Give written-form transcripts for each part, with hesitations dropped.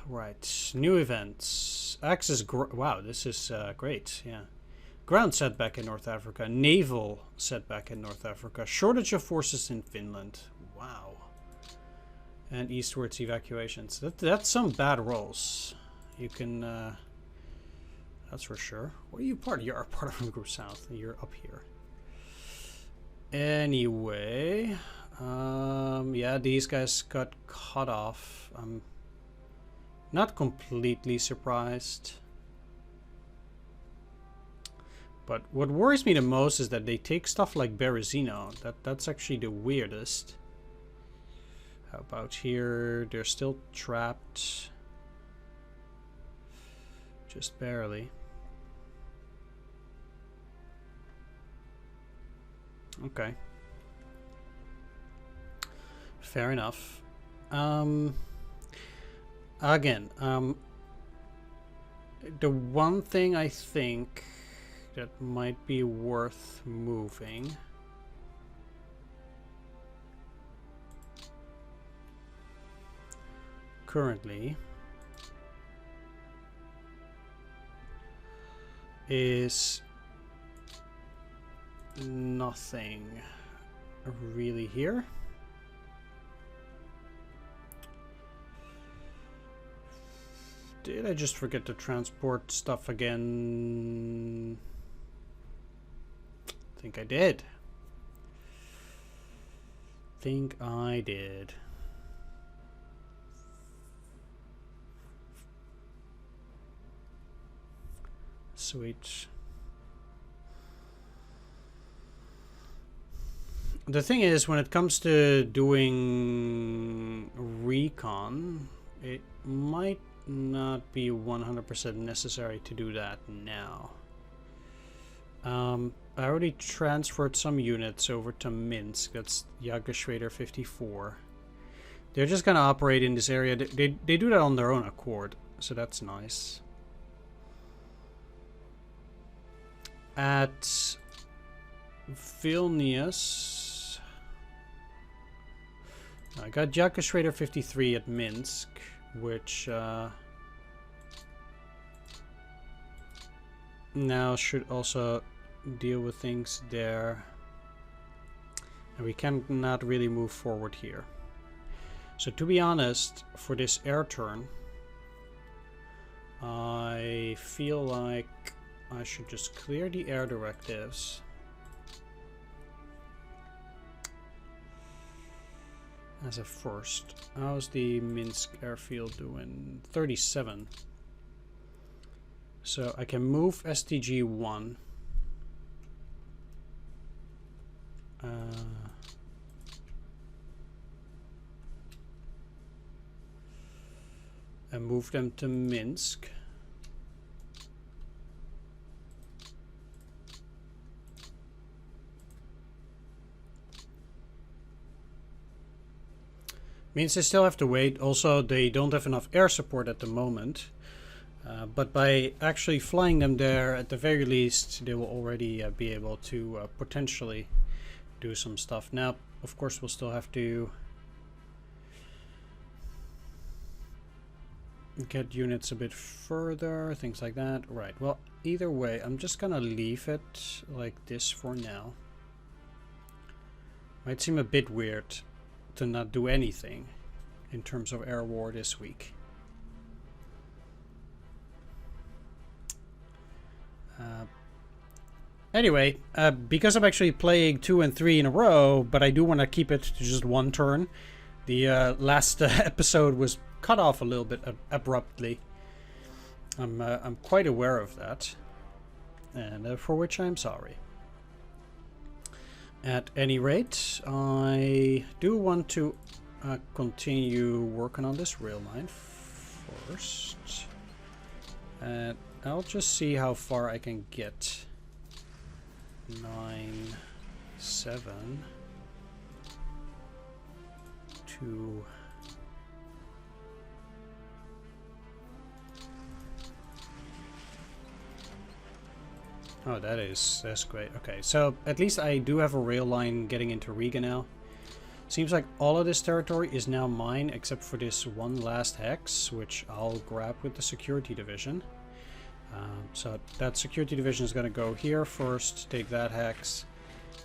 Right. New events. Axis. Wow, this is great. Yeah. Ground setback in North Africa. Naval setback in North Africa. Shortage of forces in Finland. Wow. And eastwards evacuations. That's some bad rolls. You can. That's for sure. What are you part of? You are part of Group South. You're up here. Anyway. Yeah, these guys got cut off. I'm not completely surprised. But what worries me the most is that they take stuff like Berezino. That's actually the weirdest. How about here? They're still trapped. Just barely. Okay. Fair enough. Again, the one thing I think that might be worth moving currently is nothing really here. Did I just forget to transport stuff again? I think I did. Sweet. The thing is, when it comes to doing recon, it might not be 100% necessary to do that now. I already transferred some units over to Minsk. That's Jagerschwader 54. They're just gonna operate in this area. They do that on their own accord, so that's nice. At Vilnius, I got Jagerschwader 53 at Minsk, which now should also deal with things there. And we cannot really move forward here. So to be honest, for this air turn, I feel like I should just clear the air directives. As a first. How's the Minsk airfield doing? 37. So I can move STG 1. And move them to Minsk. Means they still have to wait. Also, they don't have enough air support at the moment. But by actually flying them there, at the very least, they will already be able to potentially do some stuff. Now, of course, we'll still have to get units a bit further, things like that. Right, well, either way, I'm just gonna leave it like this for now. Might seem a bit weird to not do anything in terms of air war this week. Anyway, because I'm actually playing 2 and 3 in a row, but I do want to keep it to just one turn. The last episode was cut off a little bit abruptly. I'm quite aware of that, and for which I'm sorry. At any rate, I do want to continue working on this rail line first. And I'll just see how far I can get. 9, 7 to oh, that's great. Okay, so at least I do have a rail line getting into Riga now. Seems like all of this territory is now mine except for this one last hex, which I'll grab with the security division. So that security division is going to go here first, take that hex,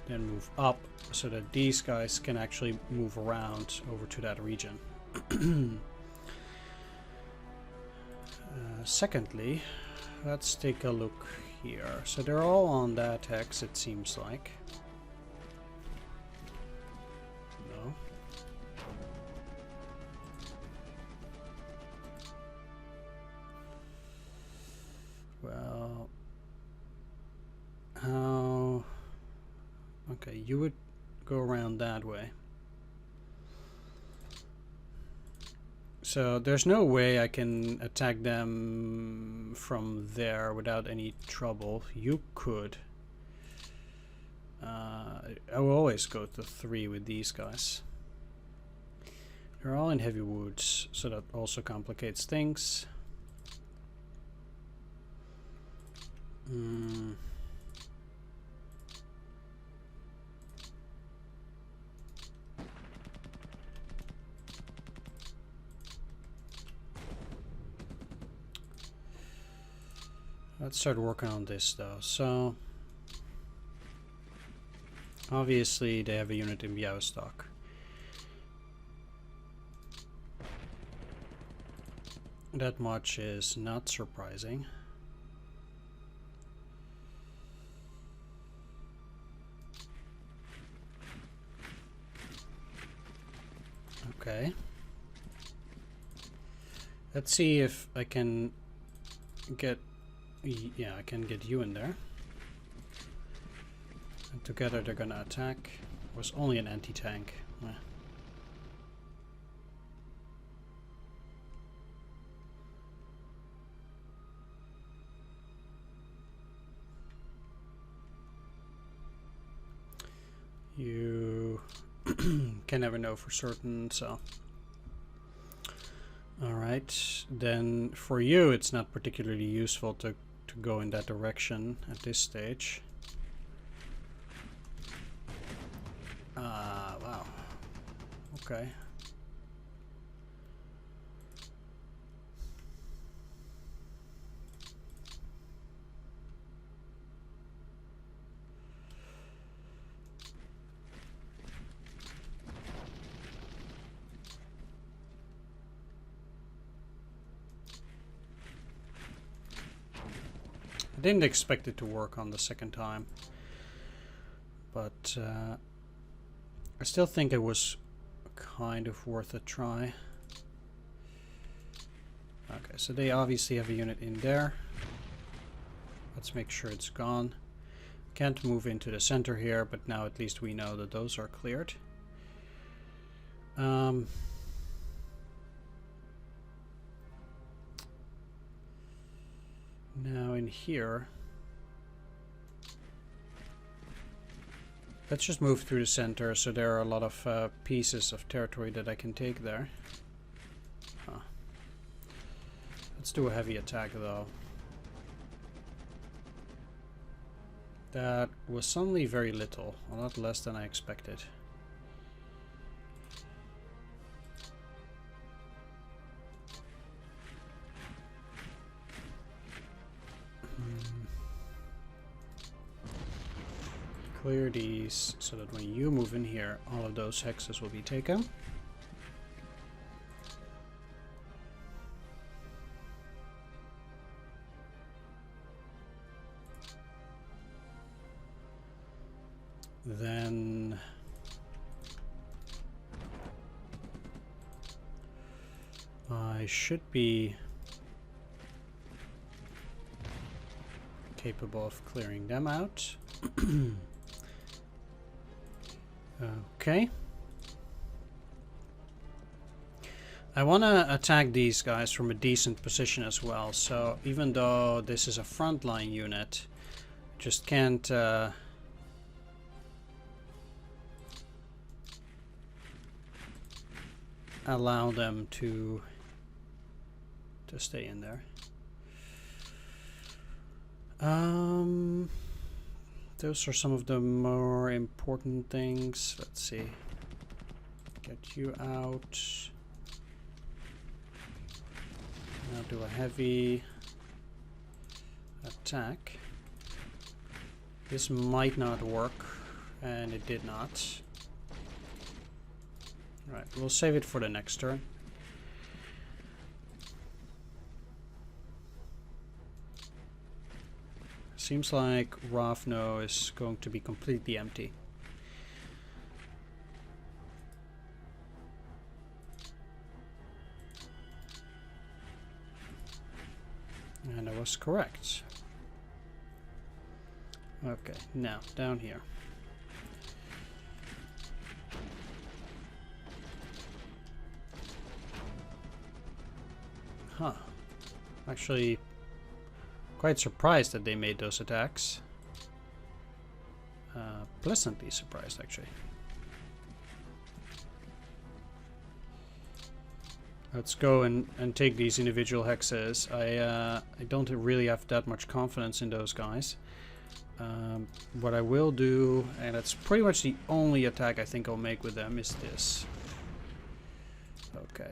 then move up so that these guys can actually move around over to that region. Secondly, let's take a look here. So they're all on that hex, it seems like. No. Well, how... Okay, you would go around that way. So there's no way I can attack them from there without any trouble. You could. I will always go to 3 with these guys. They're all in heavy woods, so that also complicates things. Let's start working on this though. So obviously they have a unit in Białystok. That much is not surprising. Okay. Let's see if I can get... Yeah, I can get you in there. And together they're gonna attack. It was only an anti-tank. You can never know for certain, so... Alright, then for you it's not particularly useful to go in that direction at this stage. Wow. Okay. I didn't expect it to work on the second time, but I still think it was kind of worth a try. Okay, so they obviously have a unit in there. Let's make sure it's gone. Can't move into the center here, but now at least we know that those are cleared. Now in here, let's just move through the center, so there are a lot of pieces of territory that I can take there. Let's do a heavy attack though. That was suddenly very little, a lot less than I expected. Clear these so that when you move in here, all of those hexes will be taken. Then I should be capable of clearing them out. Okay. I want to attack these guys from a decent position as well, so even though this is a frontline unit, just can't allow them to stay in there. Those are some of the more important things. Let's see. Get you out. Now do a heavy attack. This might not work, and it did not. Right, we'll save it for the next turn. Seems like Ravno is going to be completely empty. And I was correct. Okay, now down here. Huh. Actually, quite surprised that they made those attacks. Pleasantly surprised, actually. Let's go and take these individual hexes. I don't really have that much confidence in those guys. What I will do, and that's pretty much the only attack I think I'll make with them, is this. Okay.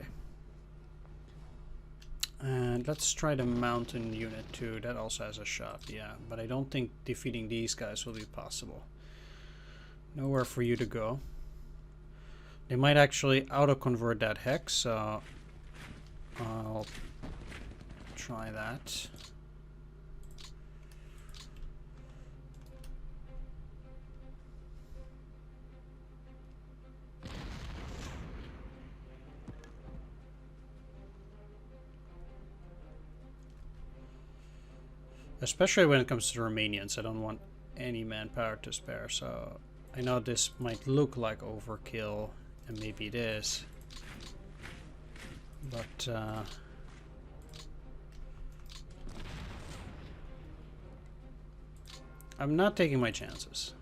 And let's try the mountain unit too. That also has a shot, yeah. But I don't think defeating these guys will be possible. Nowhere for you to go. They might actually auto-convert that hex, so I'll try that. Especially when it comes to the Romanians, I don't want any manpower to spare, so I know this might look like overkill, and maybe it is. But I'm not taking my chances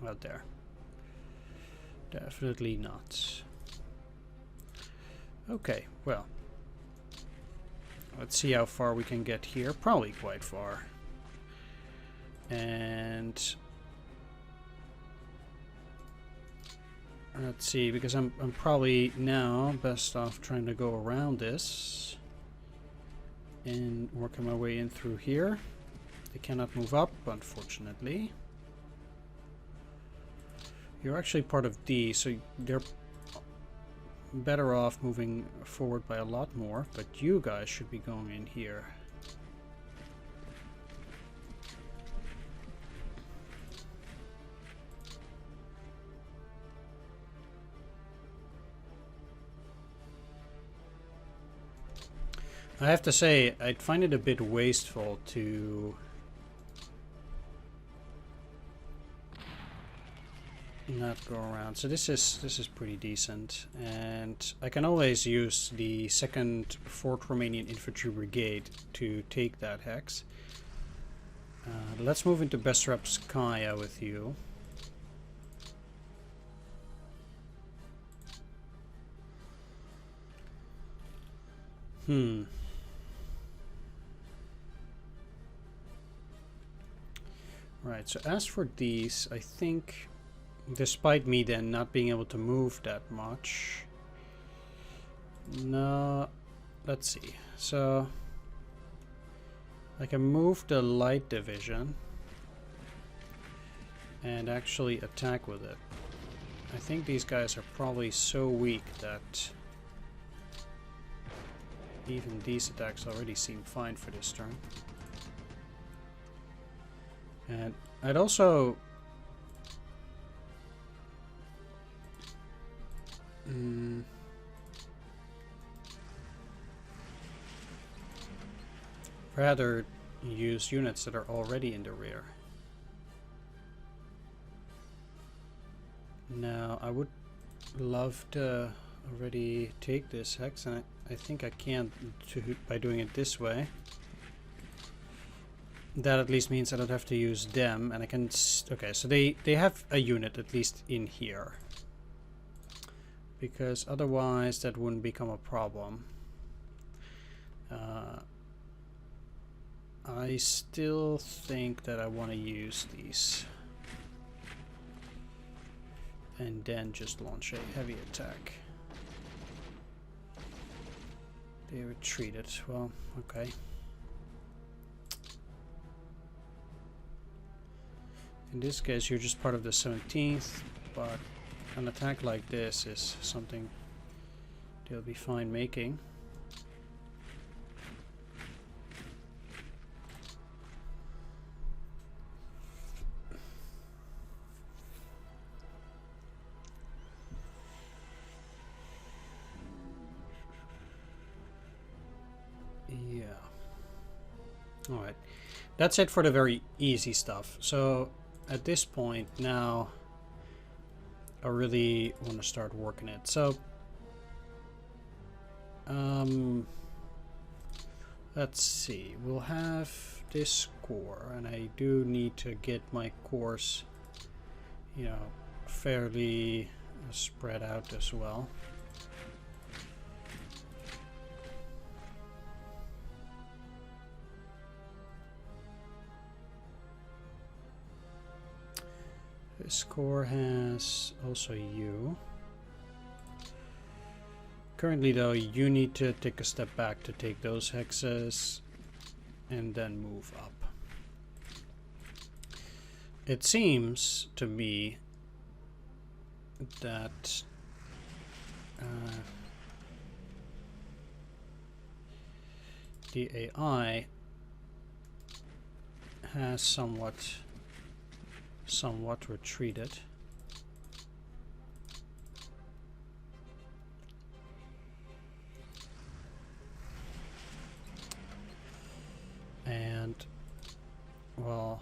out there. Definitely not. Okay, well. Let's see how far we can get here. Probably quite far. And let's see, because I'm probably now best off trying to go around this and working my way in through here. They cannot move up, unfortunately. You're actually part of D, so they're better off moving forward by a lot more, but you guys should be going in here. I have to say, I'd find it a bit wasteful to not go around. So this is pretty decent, and I can always use the 2nd 4th Romanian Infantry Brigade to take that hex. Let's move into Bessarabskaya with you. Right, so as for these, I think, despite me then not being able to move that much, no, let's see, so I can move the light division and actually attack with it. I think these guys are probably so weak that even these attacks already seem fine for this turn. And I'd also rather use units that are already in the rear. Now I would love to already take this hex, and I think I can by doing it this way. That at least means I don't have to use them, and I can... Okay, so they have a unit at least in here. Because otherwise that wouldn't become a problem. I still think that I want to use these. and then just launch a heavy attack. They retreated. Well, okay. In this case, you're just part of the 17th, but an attack like this is something they'll be fine making. Yeah. Alright. That's it for the very easy stuff. So at this point now I really want to start working it. So let's see, we'll have this core, and I do need to get my cores, you know, fairly spread out as well. This core has also you. Currently though, you need to take a step back to take those hexes and then move up. It seems to me that the AI has somewhat retreated. And well,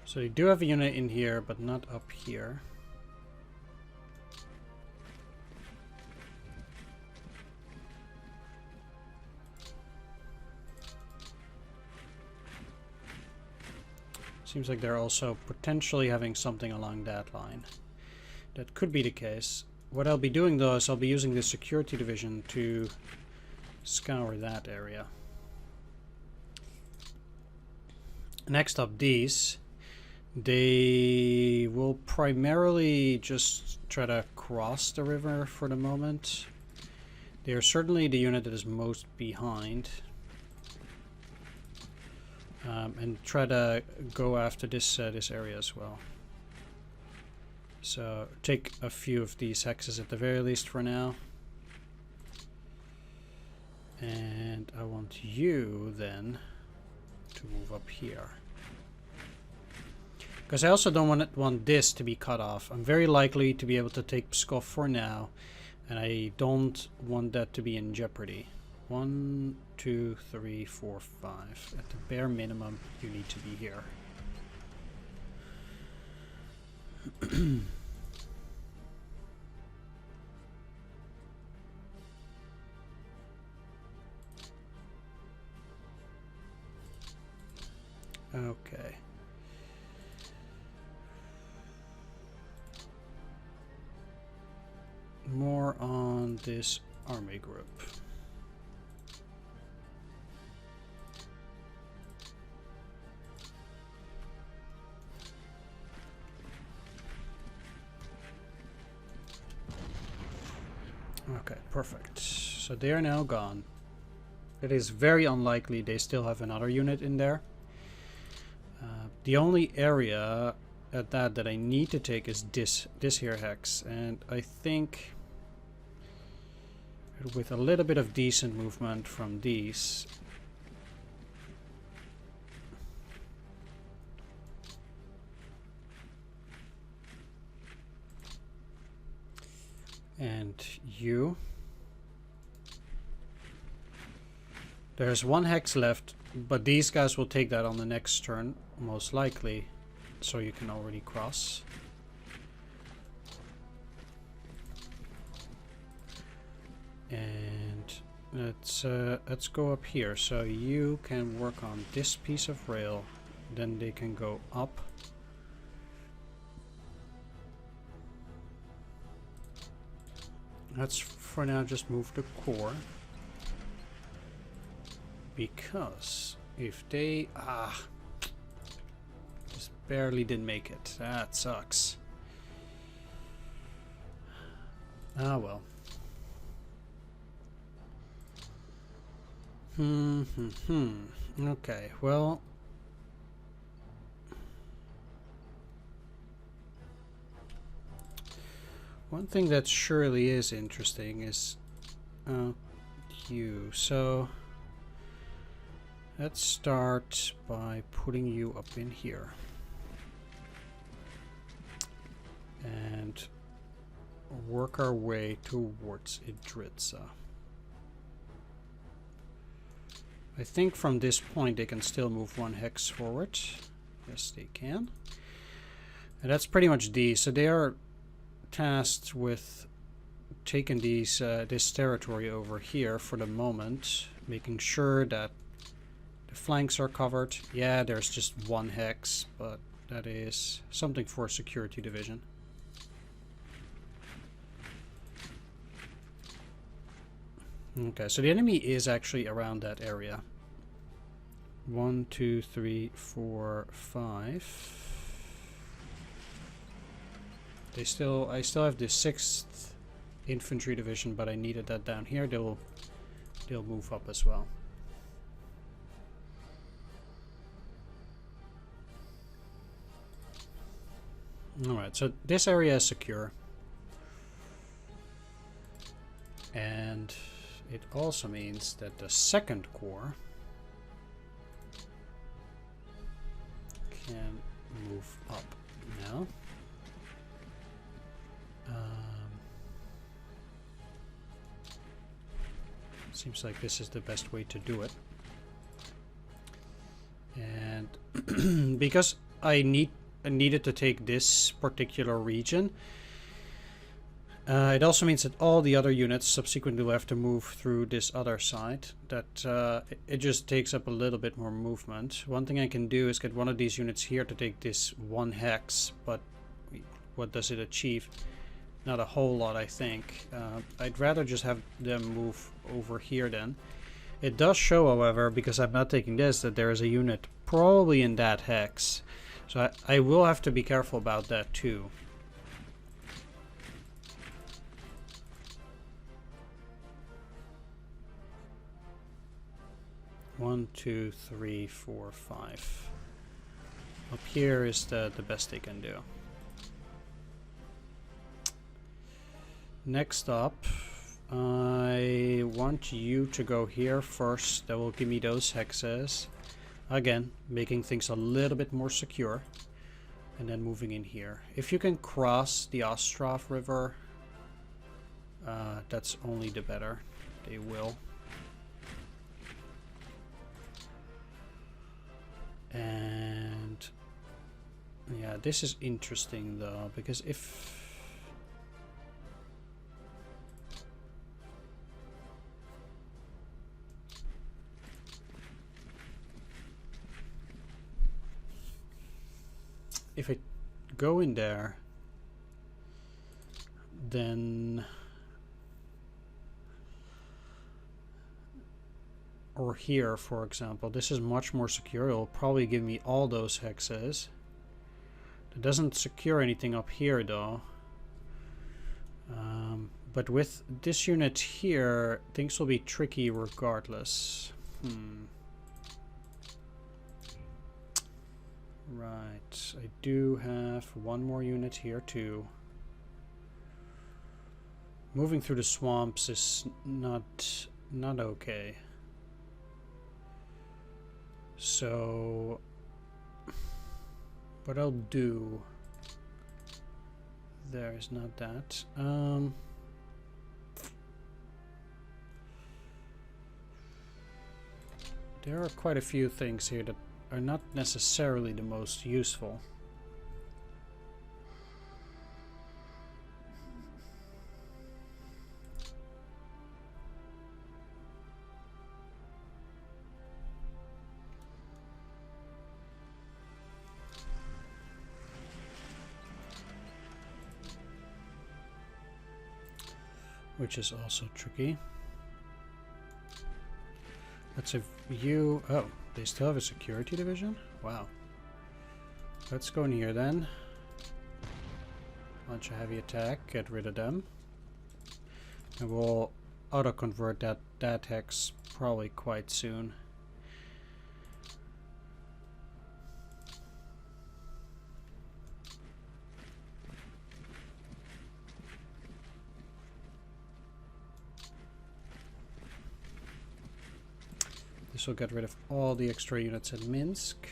so you do have a unit in here, but not up here. Seems like they're also potentially having something along that line. That could be the case. What I'll be doing though is I'll be using the security division to scour that area. Next up, these. They will primarily just try to cross the river for the moment. They are certainly the unit that is most behind. And try to go after this this area as well. So take a few of these hexes at the very least for now. And I want you then to move up here. Because I also don't want this to be cut off. I'm very likely to be able to take Pskov for now, and I don't want that to be in jeopardy. 1, 2, 3, 4, 5. At the bare minimum, you need to be here. Okay. More on this army group. Okay, perfect. So they are now gone. It is very unlikely they still have another unit in there. The only area at that I need to take is this here hex, and I think with a little bit of decent movement from these, and you, there's one hex left, but these guys will take that on the next turn most likely, so you can already cross. And let's go up here. So you can work on this piece of rail, then they can go up. Let's for now just move the core. because if they just barely didn't make it. That sucks. Ah well. Okay, well, one thing that surely is interesting is you. So let's start by putting you up in here and work our way towards Idritsa. I think from this point they can still move 1 hex forward. Yes, they can. And that's pretty much D. So they are tasked with taking this territory over here for the moment, making sure that the flanks are covered. Yeah, there's just 1 hex, but that is something for security division. Okay, so the enemy is actually around that area. 1, 2, 3, 4, 5. I still have the 6th infantry division, but I needed that down here. They'll move up as well. All right, so this area is secure, and it also means that the 2nd Corps can move up now. Seems like this is the best way to do it. And because I needed to take this particular region, it also means that all the other units subsequently will have to move through this other side. That it just takes up a little bit more movement. One thing I can do is get one of these units here to take this 1 hex, but what does it achieve? Not a whole lot, I think. I'd rather just have them move over here then. It does show, however, because I'm not taking this, that there is a unit probably in that hex. So I will have to be careful about that too. One, 2, 3, 4, 5. Up here is the best they can do. Next up, I want you to go here first. That will give me those hexes. Again, making things a little bit more secure. And then moving in here. If you can cross the Ostrov River, that's only the better. They will. And yeah, this is interesting though, because if I go in there, then or here, for example, this is much more secure. It'll probably give me all those hexes. It doesn't secure anything up here though. But with this unit here, things will be tricky regardless. Right, I do have one more unit here too. Moving through the swamps is not okay. So what I'll do there is not that. There are quite a few things here that are not necessarily the most useful. Which is also tricky. Let's have you... Oh, they still have a security division? Wow. Let's go in here then. Launch a heavy attack, get rid of them. And we'll auto-convert that hex probably quite soon. This will get rid of all the extra units in Minsk.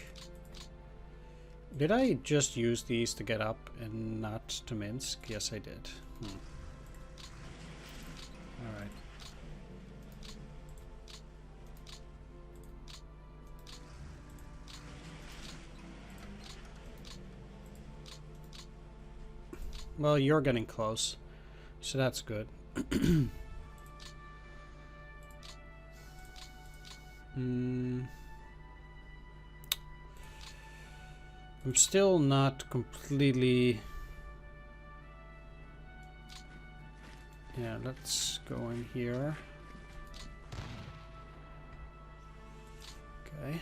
Did I just use these to get up and not to Minsk? Yes, I did. Alright. Well, you're getting close, so that's good. I'm still not completely... Yeah, let's go in here. Okay.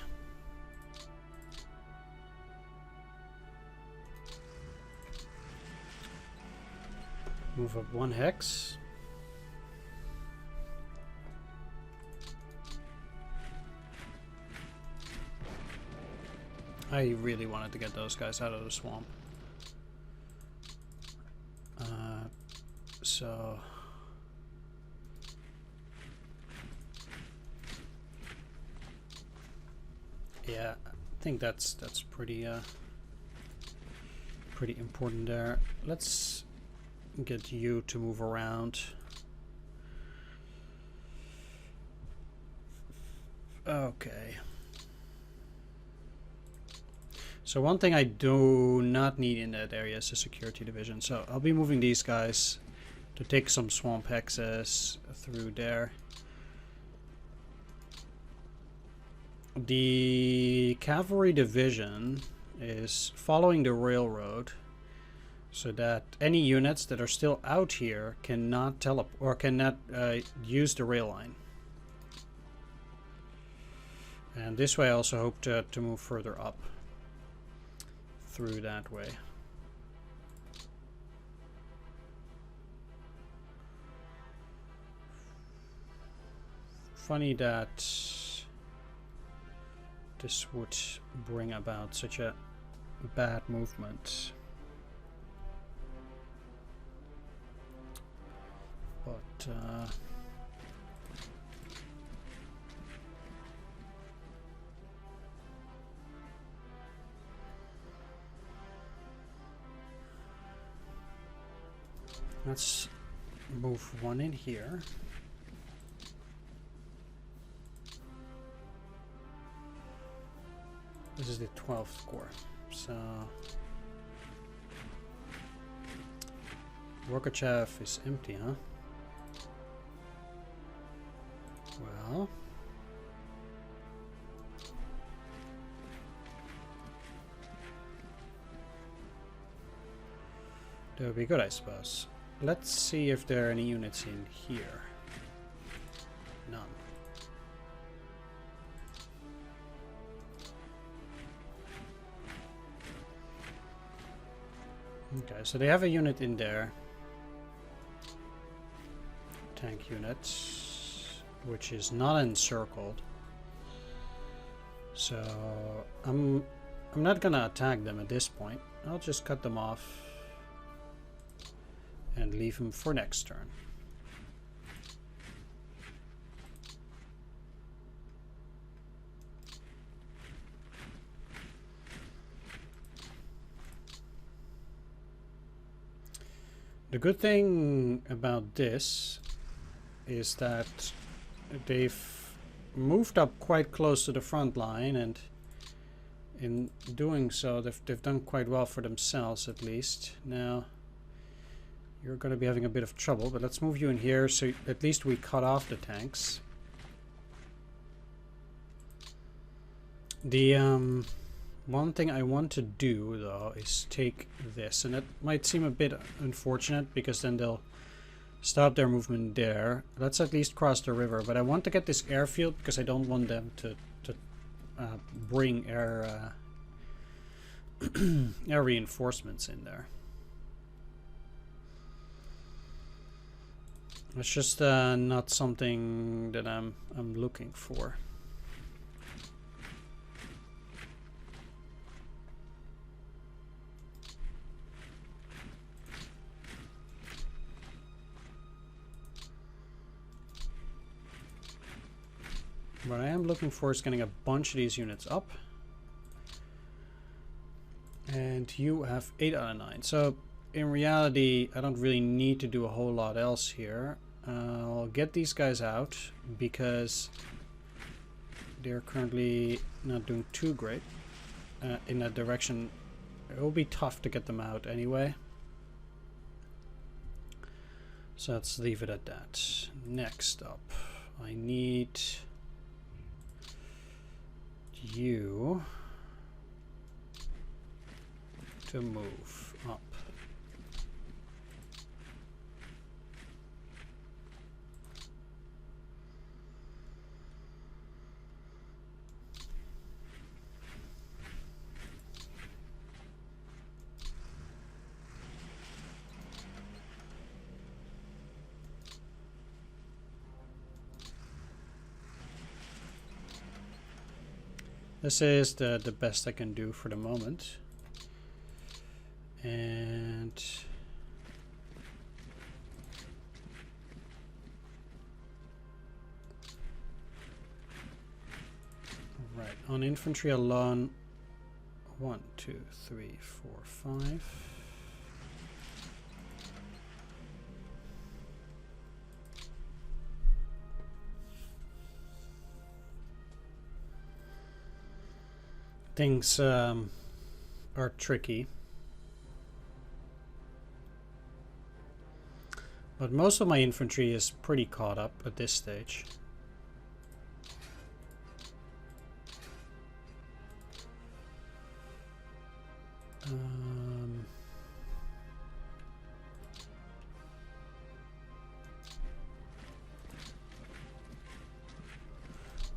Move up one hex. I really wanted to get those guys out of the swamp. So... Yeah, I think that's pretty pretty important there. Let's get you to move around. Okay. So one thing I do not need in that area is a security division. So I'll be moving these guys to take some swamp hexes through there. The cavalry division is following the railroad so that any units that are still out here cannot use the rail line. And this way I also hope to move further up through that way. Funny that this would bring about such a bad movement. But let's move one in here. This is the 12th Corps, so Rokachev is empty, huh? Well, that would be good, I suppose. Let's see if there are any units in here. None. Okay, so they have a unit in there. Tank unit, which is not encircled. So I'm not gonna attack them at this point. I'll just cut them off and leave them for next turn. The good thing about this is that they've moved up quite close to the front line, and in doing so they've done quite well for themselves, at least. Now you're going to be having a bit of trouble, but let's move you in here so at least we cut off the tanks. The one thing I want to do though is take this, and it might seem a bit unfortunate because then they'll Stop their movement there. Let's at least cross the river. But I want to get this airfield because I don't want them to bring air air reinforcements in there. It's just not something that I'm looking for. What I am looking for is getting a bunch of these units up. And you have 8 out of 9. So in reality, I don't really need to do a whole lot else here. I'll get these guys out because they're currently not doing too great in that direction. It will be tough to get them out anyway. So let's leave it at that. Next up, I need you to move up. This is the best I can do for the moment. And right, on infantry alone, 1, 2, 3, 4, 5. Things are tricky. But most of my infantry is pretty caught up at this stage.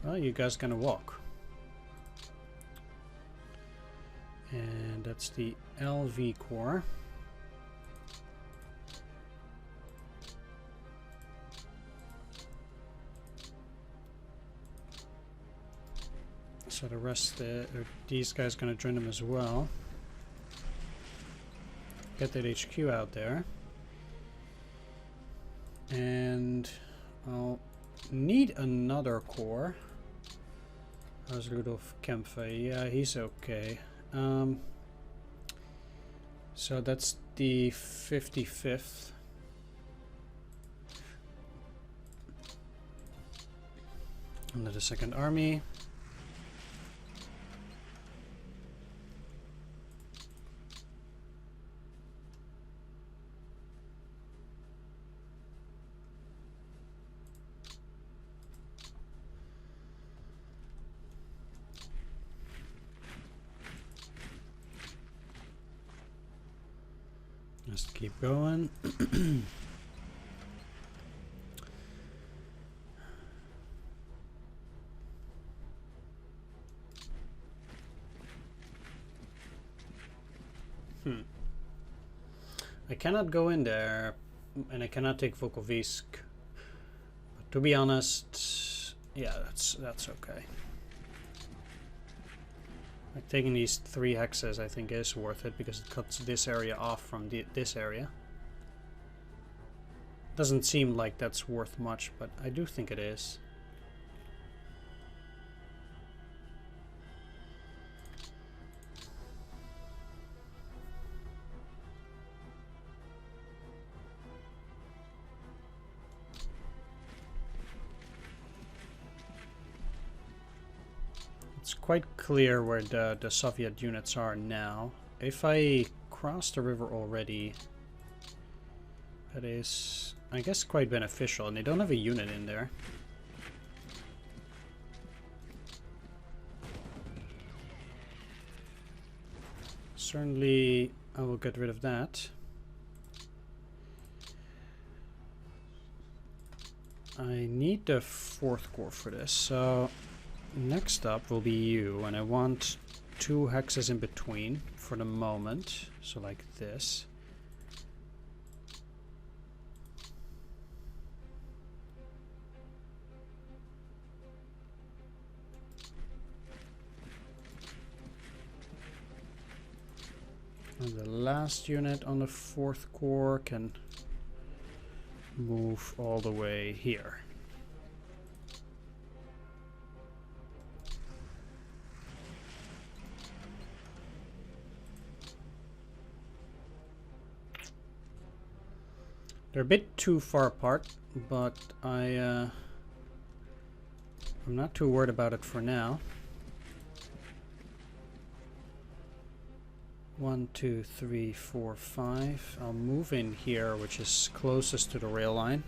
Well, you guys gonna walk. And that's the LV Corps. So the rest, these guys gonna join them as well. Get that HQ out there. And I'll need another corps. How's Rudolf Kempfer? Yeah, he's okay. So that's the 55th. Under the Second Army. Just keep going. I cannot go in there, and I cannot take Volkovisk. But to be honest, yeah, that's okay. Like taking these 3 hexes, I think, is worth it because it cuts this area off from this area. Doesn't seem like that's worth much, but I do think it is. It's quite clear where the Soviet units are now. If I cross the river already, that is, I guess, quite beneficial, and they don't have a unit in there. Certainly, I will get rid of that. I need the 4th Corps for this, so next up will be you, and I want 2 hexes in between for the moment, so like this. And the last unit on the 4th Corps can move all the way here. They're a bit too far apart, but I'm not too worried about it for now. 1, 2, 3, 4, 5. I'll move in here, which is closest to the rail line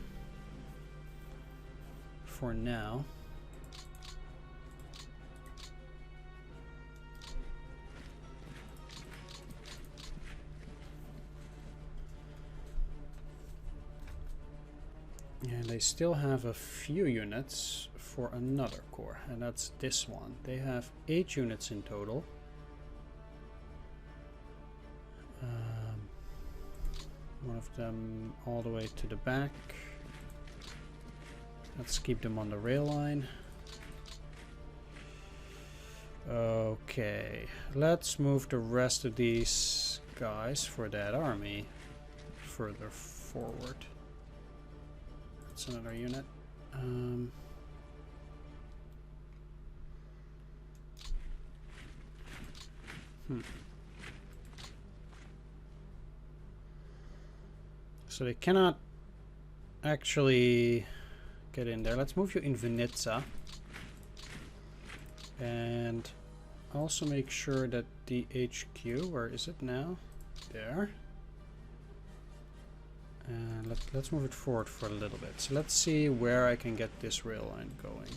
for now. And they still have a few units for another corps, and that's this one. They have 8 units in total. One of them all the way to the back. Let's keep them on the rail line. Okay, let's move the rest of these guys for that army further forward. That's another unit. So they cannot actually get in there. Let's move you in Vinitsa. And also make sure that the HQ, where is it now? There. And let's move it forward for a little bit. So let's see where I can get this rail line going.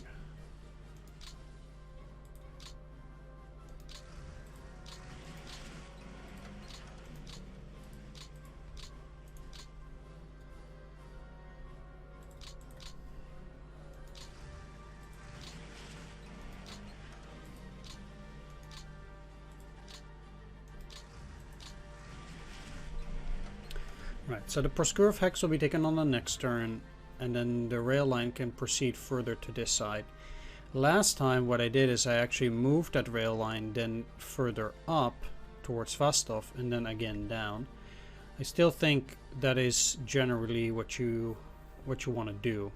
Right, so the Proskurov hex will be taken on the next turn, and then the rail line can proceed further to this side. Last time what I did is I actually moved that rail line then further up towards Vastov and then again down. I still think that is generally what you want to do.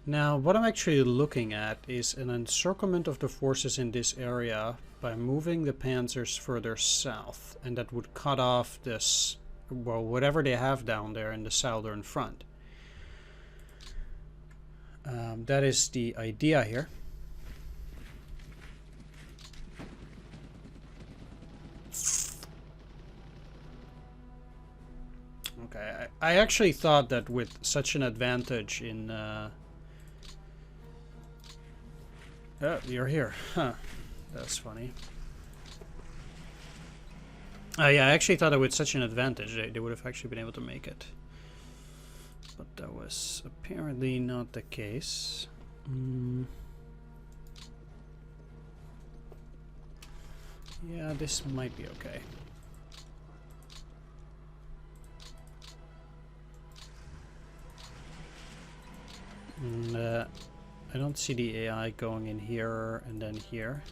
Now, what I'm actually looking at is an encirclement of the forces in this area by moving the panzers further south, and that would cut off this, well, whatever they have down there in the southern front. That is the idea here. Okay, I actually thought that with such an advantage in... Oh, you're here. Huh. That's funny. Yeah, I actually thought that with such an advantage they would have actually been able to make it. But that was apparently not the case. Yeah, this might be okay. And, I don't see the AI going in here and then here.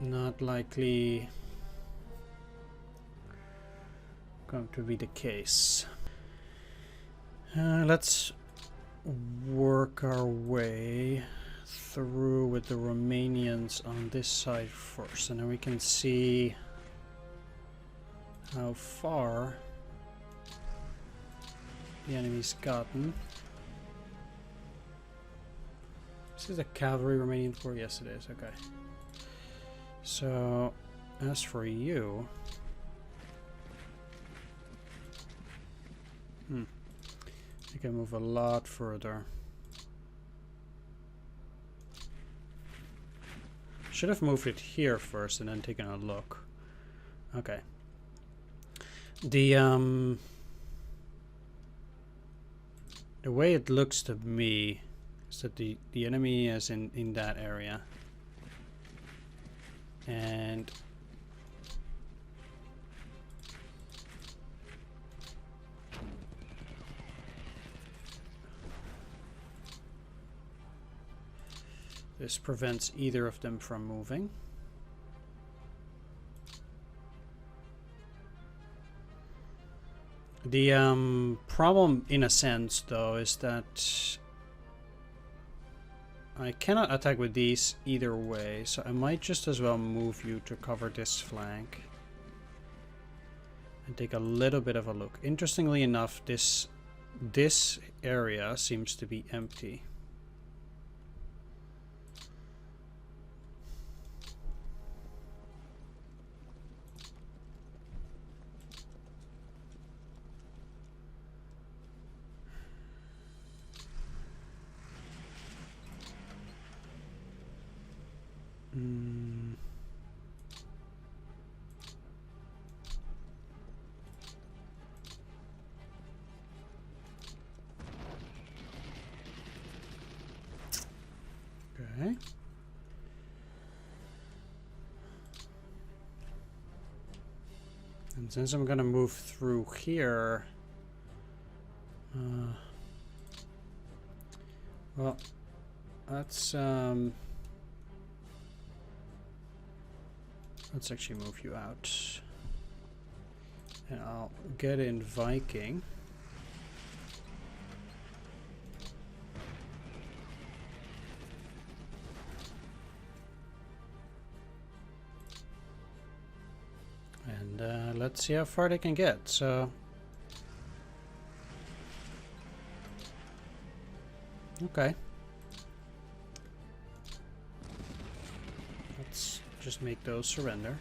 Not likely going to be the case. Let's work our way through with the Romanians on this side first, and then we can see how far the enemy's gotten. This is a cavalry Romanian corps. Yes, it is. Okay. So, as for you, you can move a lot further. should have moved it here first and then taken a look. Okay. The way it looks to me is that the enemy is in that area. And this prevents either of them from moving. The problem, in a sense, though, is that I cannot attack with these either way, so I might just as well move you to cover this flank and take a little bit of a look. Interestingly enough, this area seems to be empty. Okay. And since I'm gonna move through here, well, let's actually move you out, and I'll get in Viking. And let's see how far they can get. So okay, let's just make those surrender.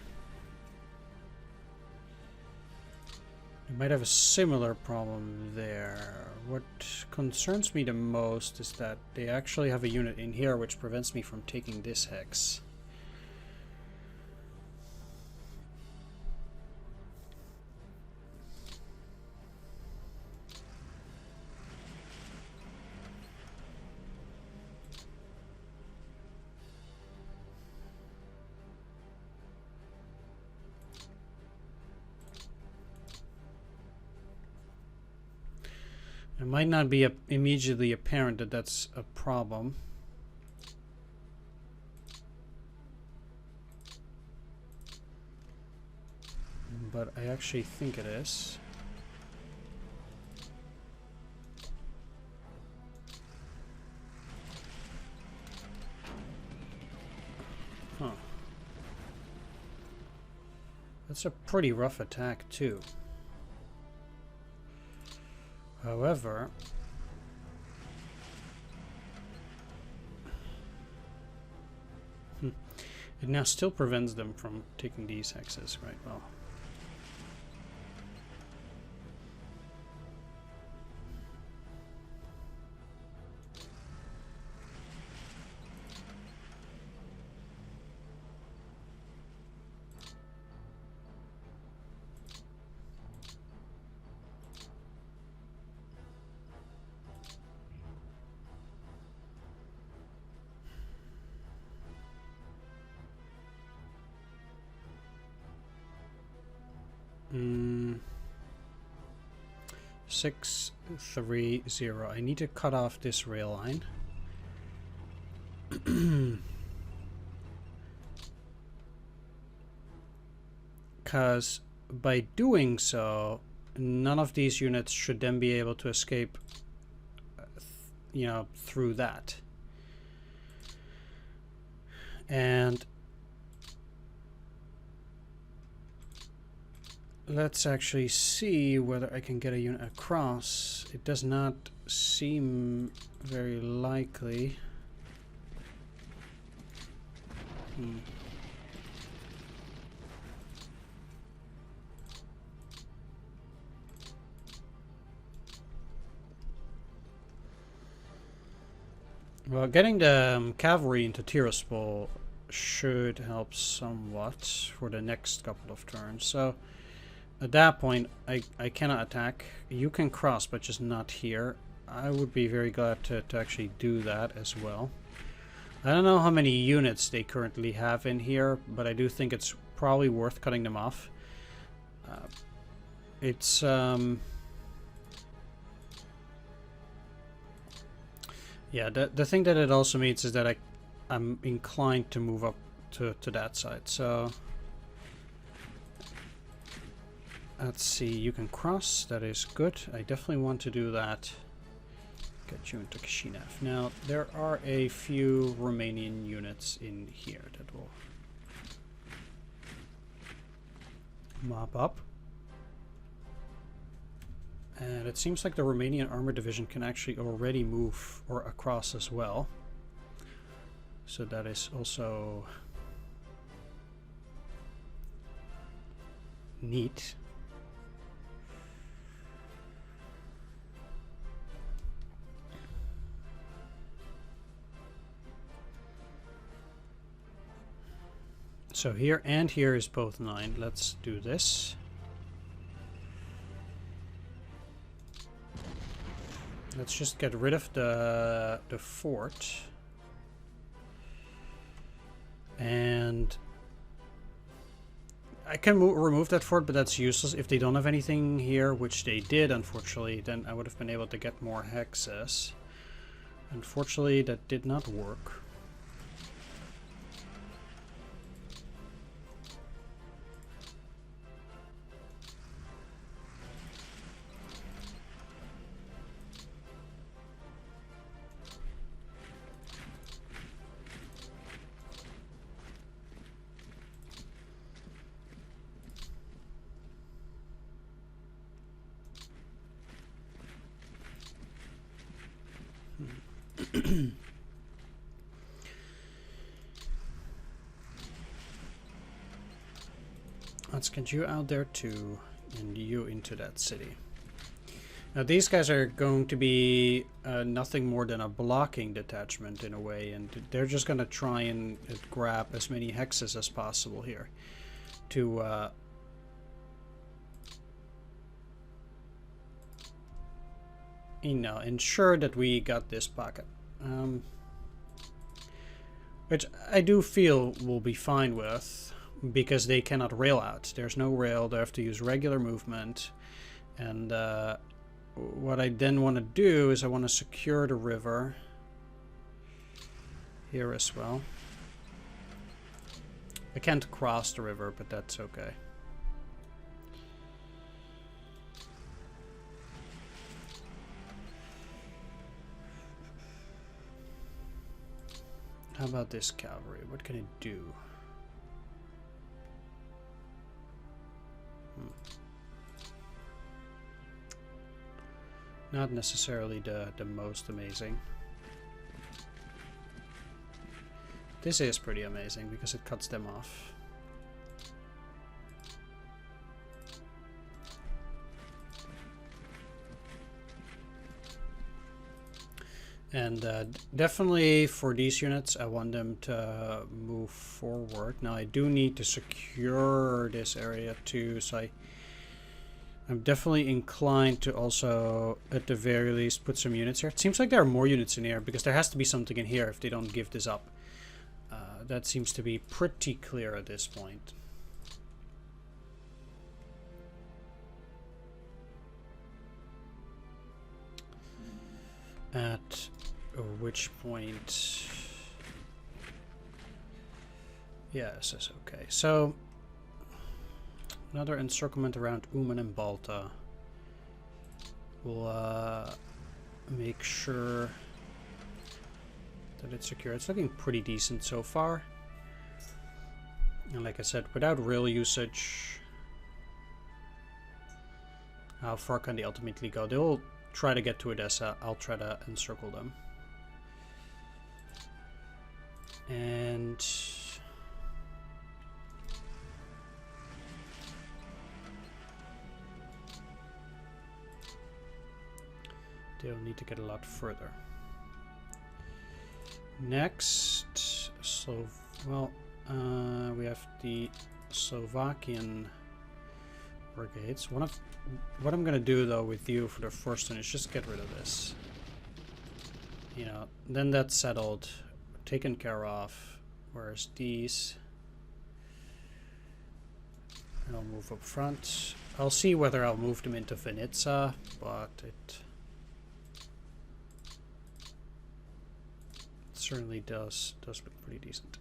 We might have a similar problem there. What concerns me the most is that they actually have a unit in here which prevents me from taking this hex. It might not be immediately apparent that that's a problem. But I actually think it is. Huh. That's a pretty rough attack too. However, it now still prevents them from taking these hexes, right? Well, mm, 630. I need to cut off this rail line. Because by doing so, none of these units should then be able to escape, you know, through that. And let's actually see whether I can get a unit across. It does not seem very likely. Well, getting the cavalry into Tiraspol should help somewhat for the next couple of turns. So at that point, I cannot attack. You can cross, but just not here. I would be very glad to actually do that as well. I don't know how many units they currently have in here, but I do think it's probably worth cutting them off. It's yeah, the thing that it also means is that I'm inclined to move up to that side. So let's see, you can cross, that is good. I definitely want to do that. Get you into Kishinev. Now, there are a few Romanian units in here that will mop up. And it seems like the Romanian Armored Division can actually already move or across as well. So that is also neat. So here and here is both 9. Let's do this. Let's just get rid of the fort. And I can remove that fort, but that's useless. If they don't have anything here, which they did, unfortunately, then I would have been able to get more hexes. Unfortunately, that did not work. Let's get you out there too, and you into that city. Now these guys are going to be nothing more than a blocking detachment in a way, and they're just going to try and grab as many hexes as possible here to ensure that we got this pocket. Which I do feel we'll be fine with, because they cannot rail out. There's no rail, they have to use regular movement. And what I then want to do is I want to secure the river here as well. I can't cross the river, but that's okay. How about this cavalry? What can it do? Not necessarily the most amazing. This is pretty amazing because it cuts them off. And definitely for these units, I want them to move forward. Now I do need to secure this area too, so I'm definitely inclined to also, at the very least, put some units here. It seems like there are more units in here, because there has to be something in here if they don't give this up. That seems to be pretty clear at this point. At which point... Yes, that's okay. So, another encirclement around Uman and Balta. We'll make sure that it's secure. It's looking pretty decent so far. And like I said, without rail usage, how far can they ultimately go? They'll try to get to Odessa. I'll try to encircle them. And they'll need to get a lot further. Next, Well, we have the Slovakian brigades. What I'm gonna do though with you for the first one is just get rid of this. You know, then that's settled, taken care of. Whereas these, I'll move up front. I'll see whether I'll move them into Vinitsa, but it certainly does look pretty decent.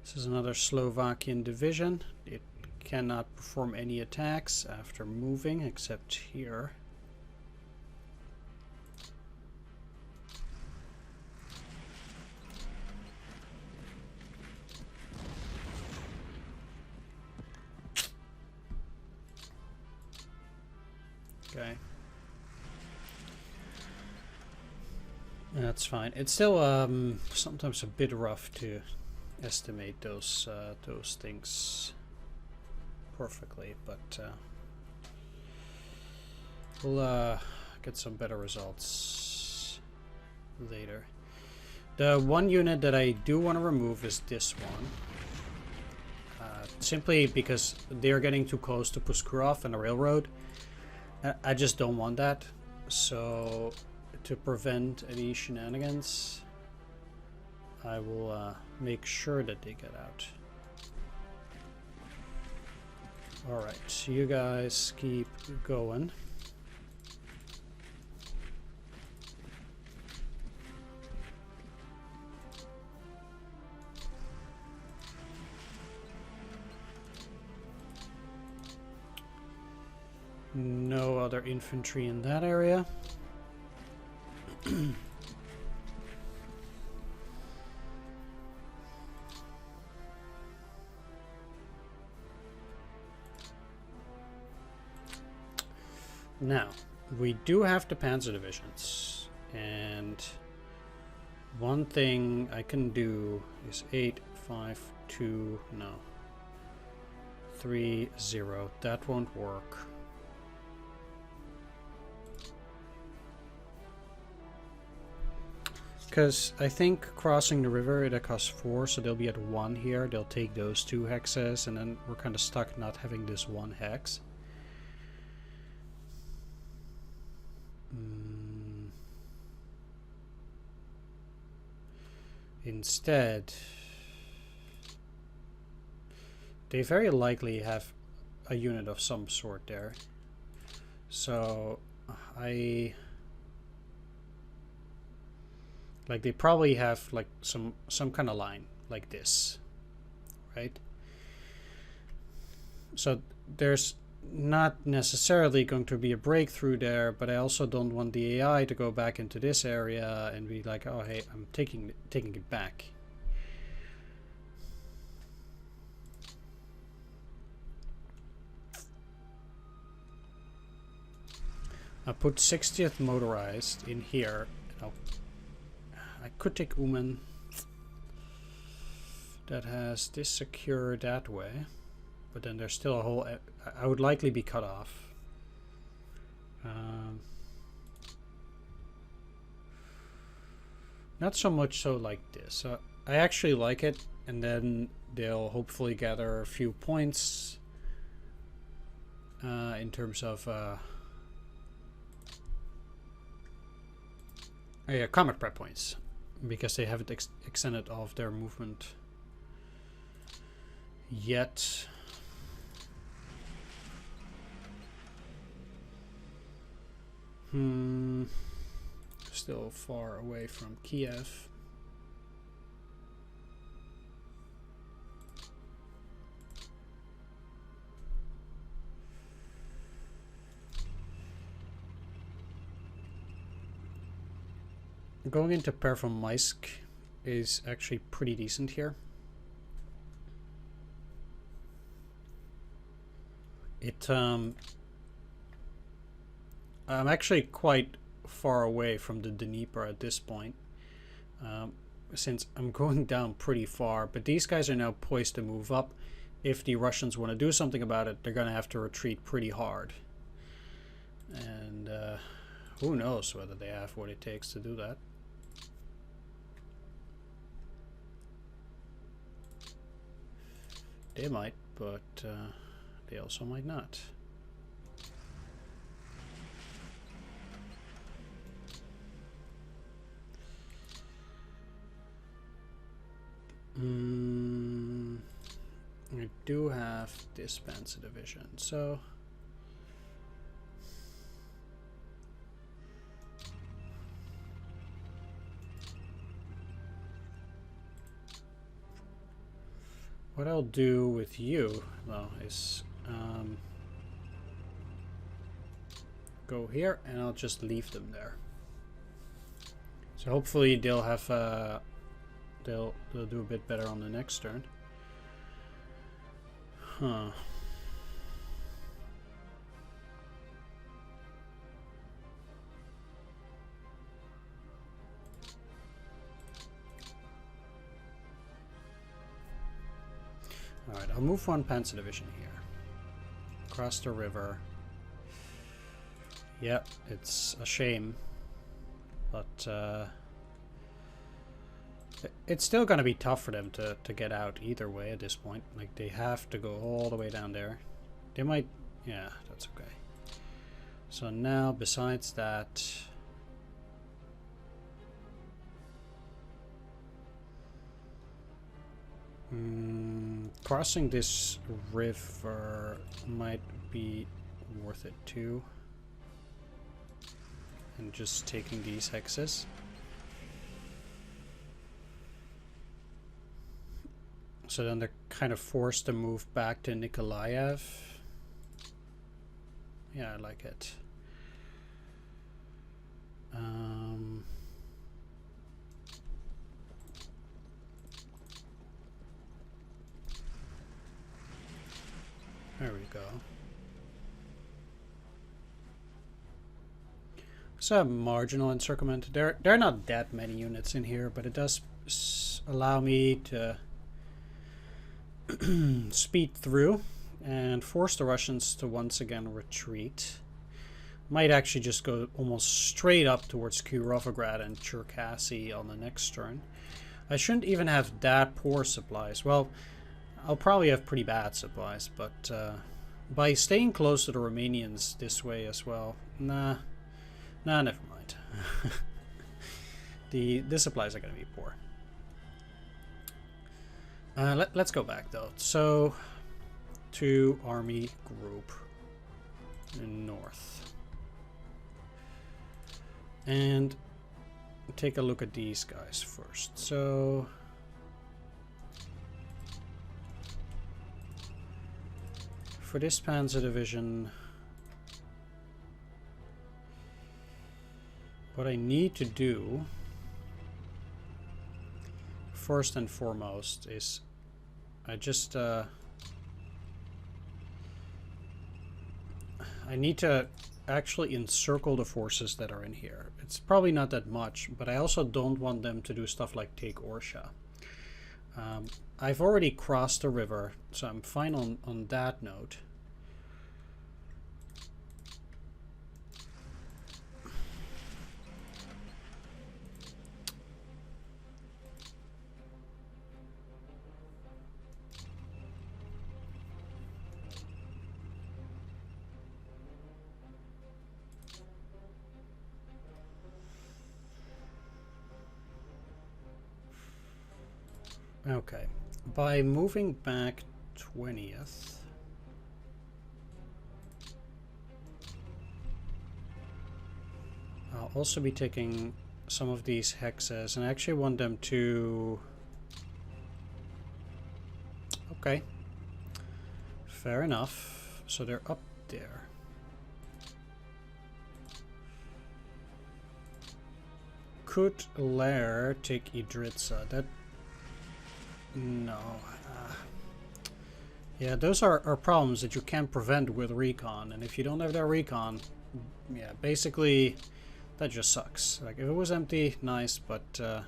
This is another Slovakian division. It cannot perform any attacks after moving except here. Okay. That's fine. It's still sometimes a bit rough to estimate those things perfectly, but we'll get some better results later. The one unit that I do want to remove is this one. Simply because they're getting too close to Puskurov and the railroad. I just don't want that. So to prevent any shenanigans, I will make sure that they get out. Alright, so you guys keep going. No other infantry in that area. Now, we do have the panzer divisions, and one thing I can do is 8, 5, 2, no, 3, 0. That won't work. Because I think crossing the river, it costs 4, so they'll be at 1 here. They'll take those 2 hexes, and then we're kind of stuck not having this 1 hex. Instead, they very likely have a unit of some sort there. So they probably have like some kind of line like this, right? So there's not necessarily going to be a breakthrough there, but I also don't want the AI to go back into this area and be like, oh hey, I'm taking it back. I'll put 60th motorized in here. I could take Uman. That has this secure that way. But then there's still a whole... I would likely be cut off. Not so much so like this. I actually like it. And then they'll hopefully gather a few points. In terms of... yeah, combat prep points. Because they haven't extended off their movement yet. Still far away from Kiev. Going into Pervomaisk is actually pretty decent here. I'm actually quite far away from the Dnieper at this point, since I'm going down pretty far, but these guys are now poised to move up. If the Russians want to do something about it, they're going to have to retreat pretty hard. And Who knows whether they have what it takes to do that. They might, but they also might not. I do have this Panzer division, so what I'll do with you, though, is go here, and I'll just leave them there. So hopefully they'll have they'll do a bit better on the next turn. Huh. Alright, I'll move one Panzer division here. Across the river. Yep, it's a shame. But it's still going to be tough for them to get out either way at this point. Like, they have to go all the way down there. They might... yeah, that's okay. So now, besides that... crossing this river might be worth it too. And just taking these hexes. So then they're kind of forced to move back to Nikolaev. Yeah, I like it. There we go. So marginal encirclement. There are not that many units in here, but it does allow me to speed through and force the Russians to once again retreat. Might actually just go almost straight up towards Kirovograd and Cherkasy on the next turn. I shouldn't even have that poor supplies. Well, I'll probably have pretty bad supplies, but by staying close to the Romanians this way as well, nah, never mind. The supplies are going to be poor. Let's go back though. So, to Army Group in North. And take a look at these guys first. So, for this Panzer division, what I need to do first and foremost is I need to actually encircle the forces that are in here. It's probably not that much, but I also don't want them to do stuff like take Orsha. I've already crossed the river, so I'm fine on that note. Okay, by moving back 20th, I'll also be taking some of these hexes, and I actually want them to... okay, fair enough, so they're up there. Could Lair take Idritsa? That... no. Yeah, those are problems that you can't prevent with recon, and if you don't have that recon, yeah, basically that just sucks. Like, if it was empty, nice, but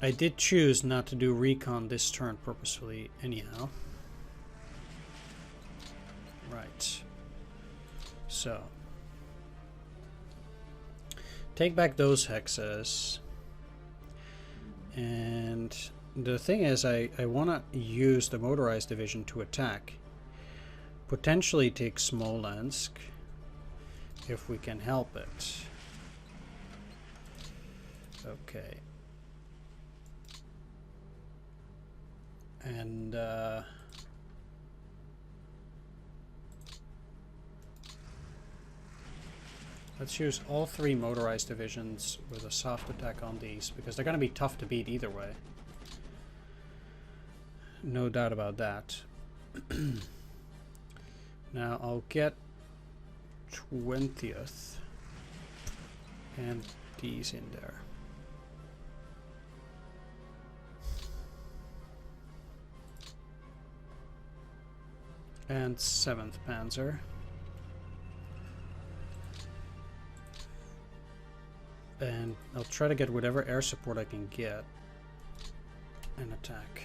I did choose not to do recon this turn purposefully anyhow. Right. So take back those hexes. And the thing is, I want to use the motorized division to attack. Potentially take Smolensk, if we can help it. Okay. And let's use all 3 motorized divisions with a soft attack on these, because they're going to be tough to beat either way. No doubt about that. Now I'll get 20th and these in there. And 7th Panzer. And I'll try to get whatever air support I can get and attack.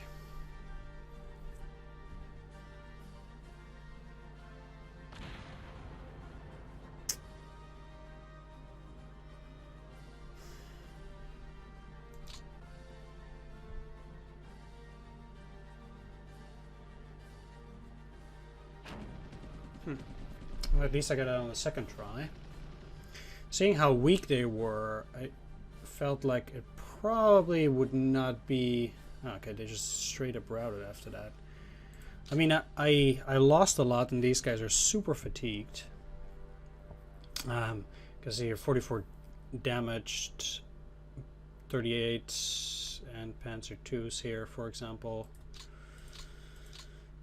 Well, at least I got it on the second try. Seeing how weak they were, I felt like it probably would not be... Okay, they just straight up routed after that. I mean, I lost a lot, and these guys are super fatigued. Because they are 44 damaged, 38 and Panzer IIs here, for example.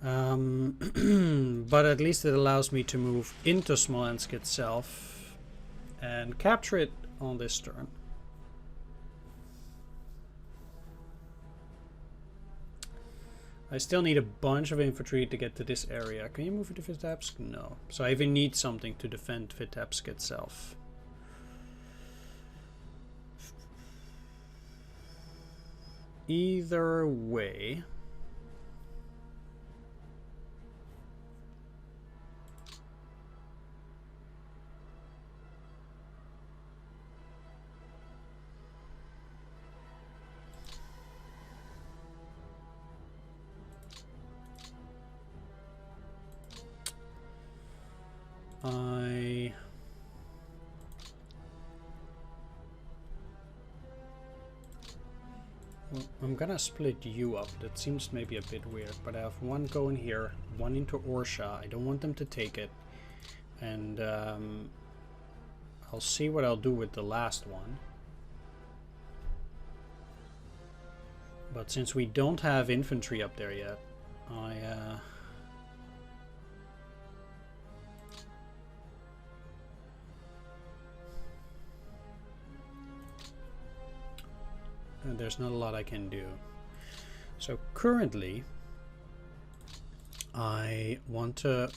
But at least it allows me to move into Smolensk itself and capture it on this turn. I still need a bunch of infantry to get to this area. Can you move it to Vitebsk? No. So I even need something to defend Vitebsk itself. Either way... I'm gonna split you up. That seems maybe a bit weird, but I have one going here, one into Orsha. I don't want them to take it, and I'll see what I'll do with the last one. But since we don't have infantry up there yet, there's not a lot I can do. So currently I want to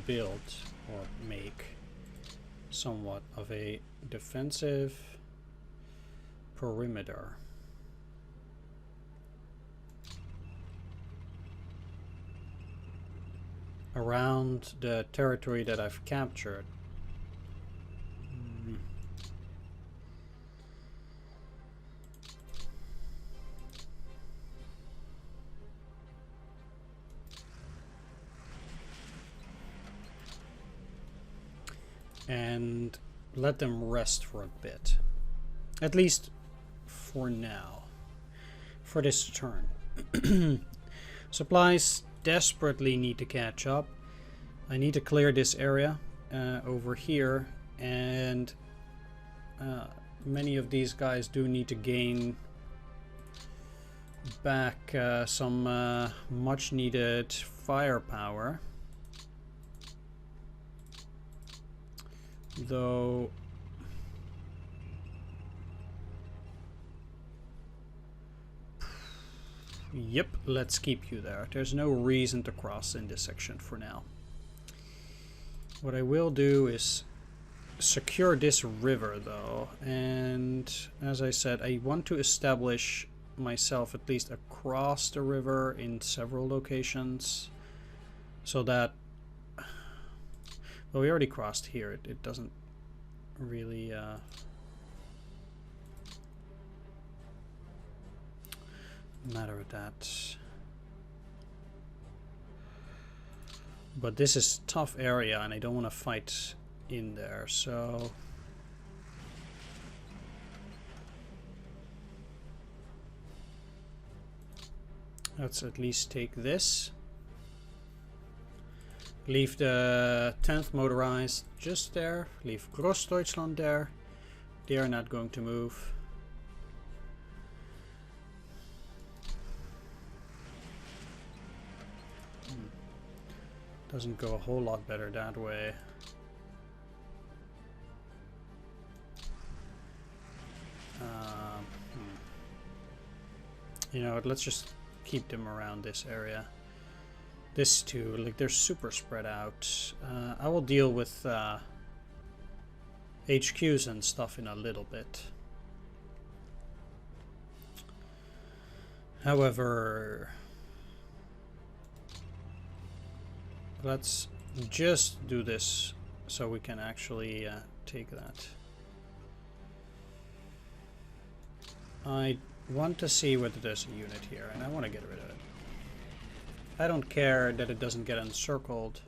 build or make somewhat of a defensive perimeter around the territory that I've captured. And let them rest for a bit. At least for now. For this turn. Supplies desperately need to catch up. I need to clear this area over here. And many of these guys do need to gain back some much needed firepower. Though yep, let's keep you there. There's no reason to cross in this section for now. What I will do is secure this river though, and as I said, I want to establish myself at least across the river in several locations, so that Well, we already crossed here. It doesn't really matter with that. But this is tough area and I don't want to fight in there, so let's at least take this. Leave the 10th motorized just there. Leave Großdeutschland there. They are not going to move. Doesn't go a whole lot better that way. You know what, let's just keep them around this area. This too, like they're super spread out. I will deal with HQs and stuff in a little bit. However, let's just do this so we can actually take that. I want to see whether there's a unit here, and I want to get rid of it. I don't care that it doesn't get encircled.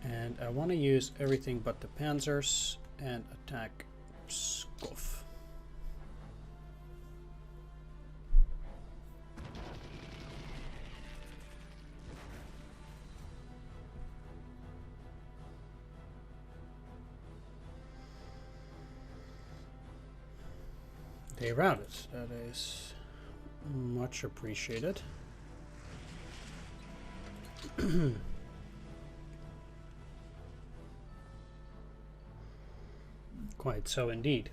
And I want to use everything but the panzers and attack Pskov. They routed. That is much appreciated. Quite so indeed.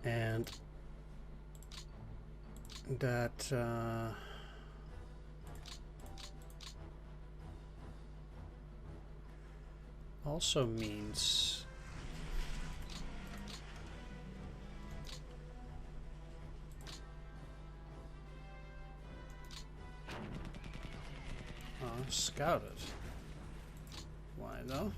And that also means scouted. Why though?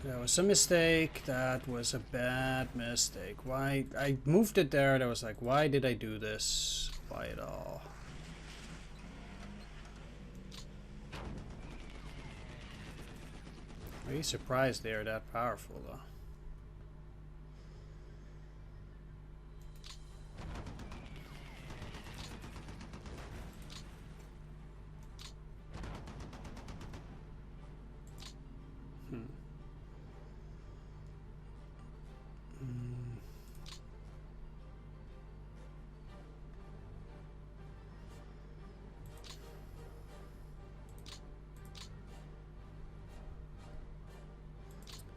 That was a mistake. That was a bad mistake. Why? I moved it there and I was like, why did I do this? Why at all? Really surprised they are that powerful though.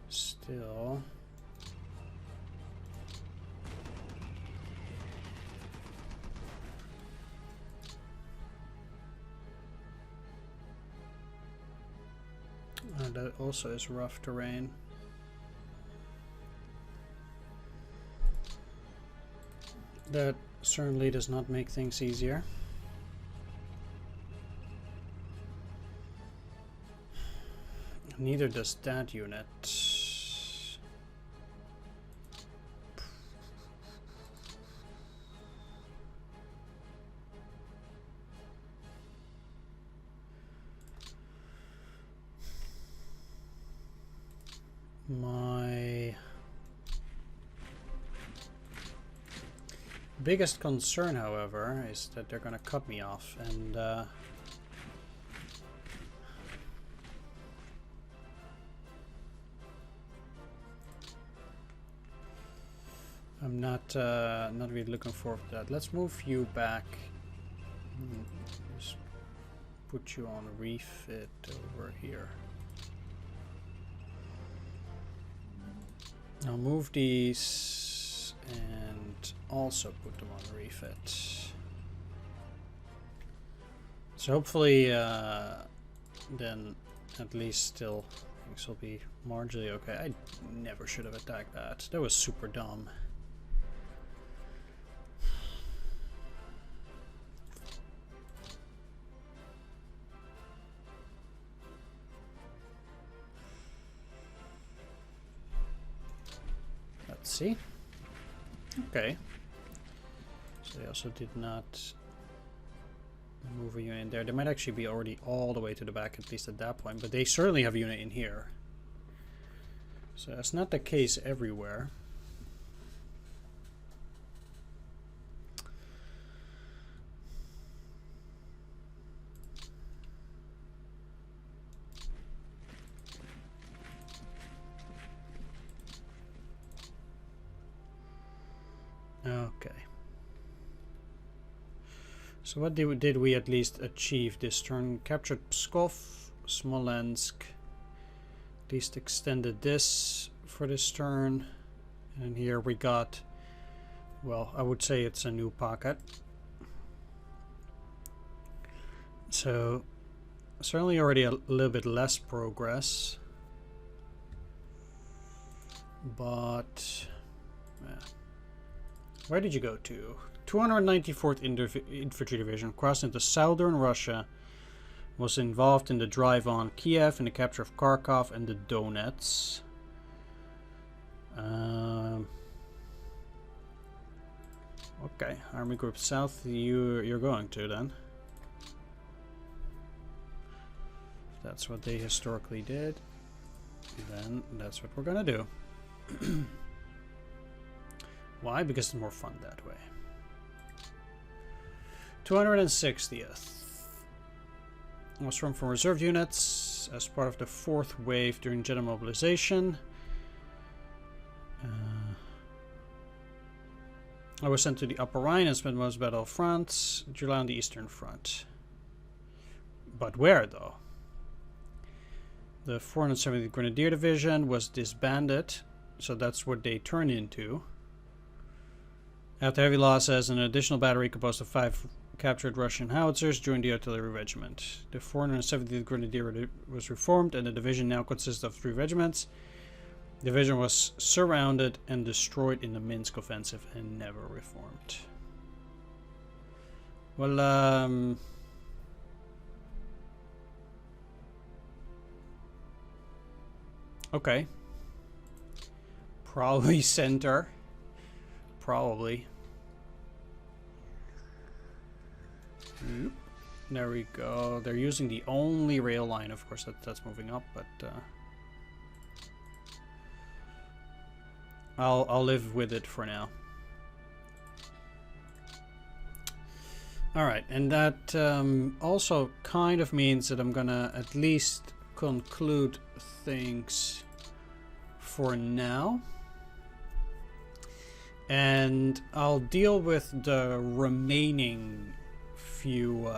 Still. That also is rough terrain. That certainly does not make things easier. Neither does that unit. My biggest concern, however, is that they're gonna cut me off, and I'm not really looking forward to that. Let's move you back. Just put you on refit over here. I'll move these and also put them on refit. So hopefully then at least still things will be marginally okay. I never should have attacked that. That was super dumb. Let's see. Okay. So they also did not move a unit in there. They might actually be already all the way to the back, at least at that point. But they certainly have a unit in here. So that's not the case everywhere. Okay. So what did we at least achieve this turn? Captured Pskov, Smolensk. At least extended this for this turn. And here we got, well, I would say it's a new pocket. So certainly already a little bit less progress. But yeah. Where did you go to? 294th Infantry Division crossed into southern Russia, was involved in the drive on Kiev and the capture of Kharkov and the Donets. Okay, Army Group South, you're going to then. If that's what they historically did, then that's what we're gonna do. Why? Because it's more fun that way. 260th was from reserve units as part of the 4th wave during general mobilization. I was sent to the Upper Rhine and spent most Battle of France, July on the Eastern Front. But where though? The 470th Grenadier Division was disbanded, so that's what they turned into. After heavy losses, an additional battery composed of 5 captured Russian howitzers joined the artillery regiment. The 470th Grenadier was reformed, and the division now consists of 3 regiments. The division was surrounded and destroyed in the Minsk offensive and never reformed. Well, okay. Probably center. Probably. There we go. They're using the only rail line, of course. That's moving up, but I'll live with it for now. All right, and that also kind of means that I'm gonna at least conclude things for now. And I'll deal with the remaining few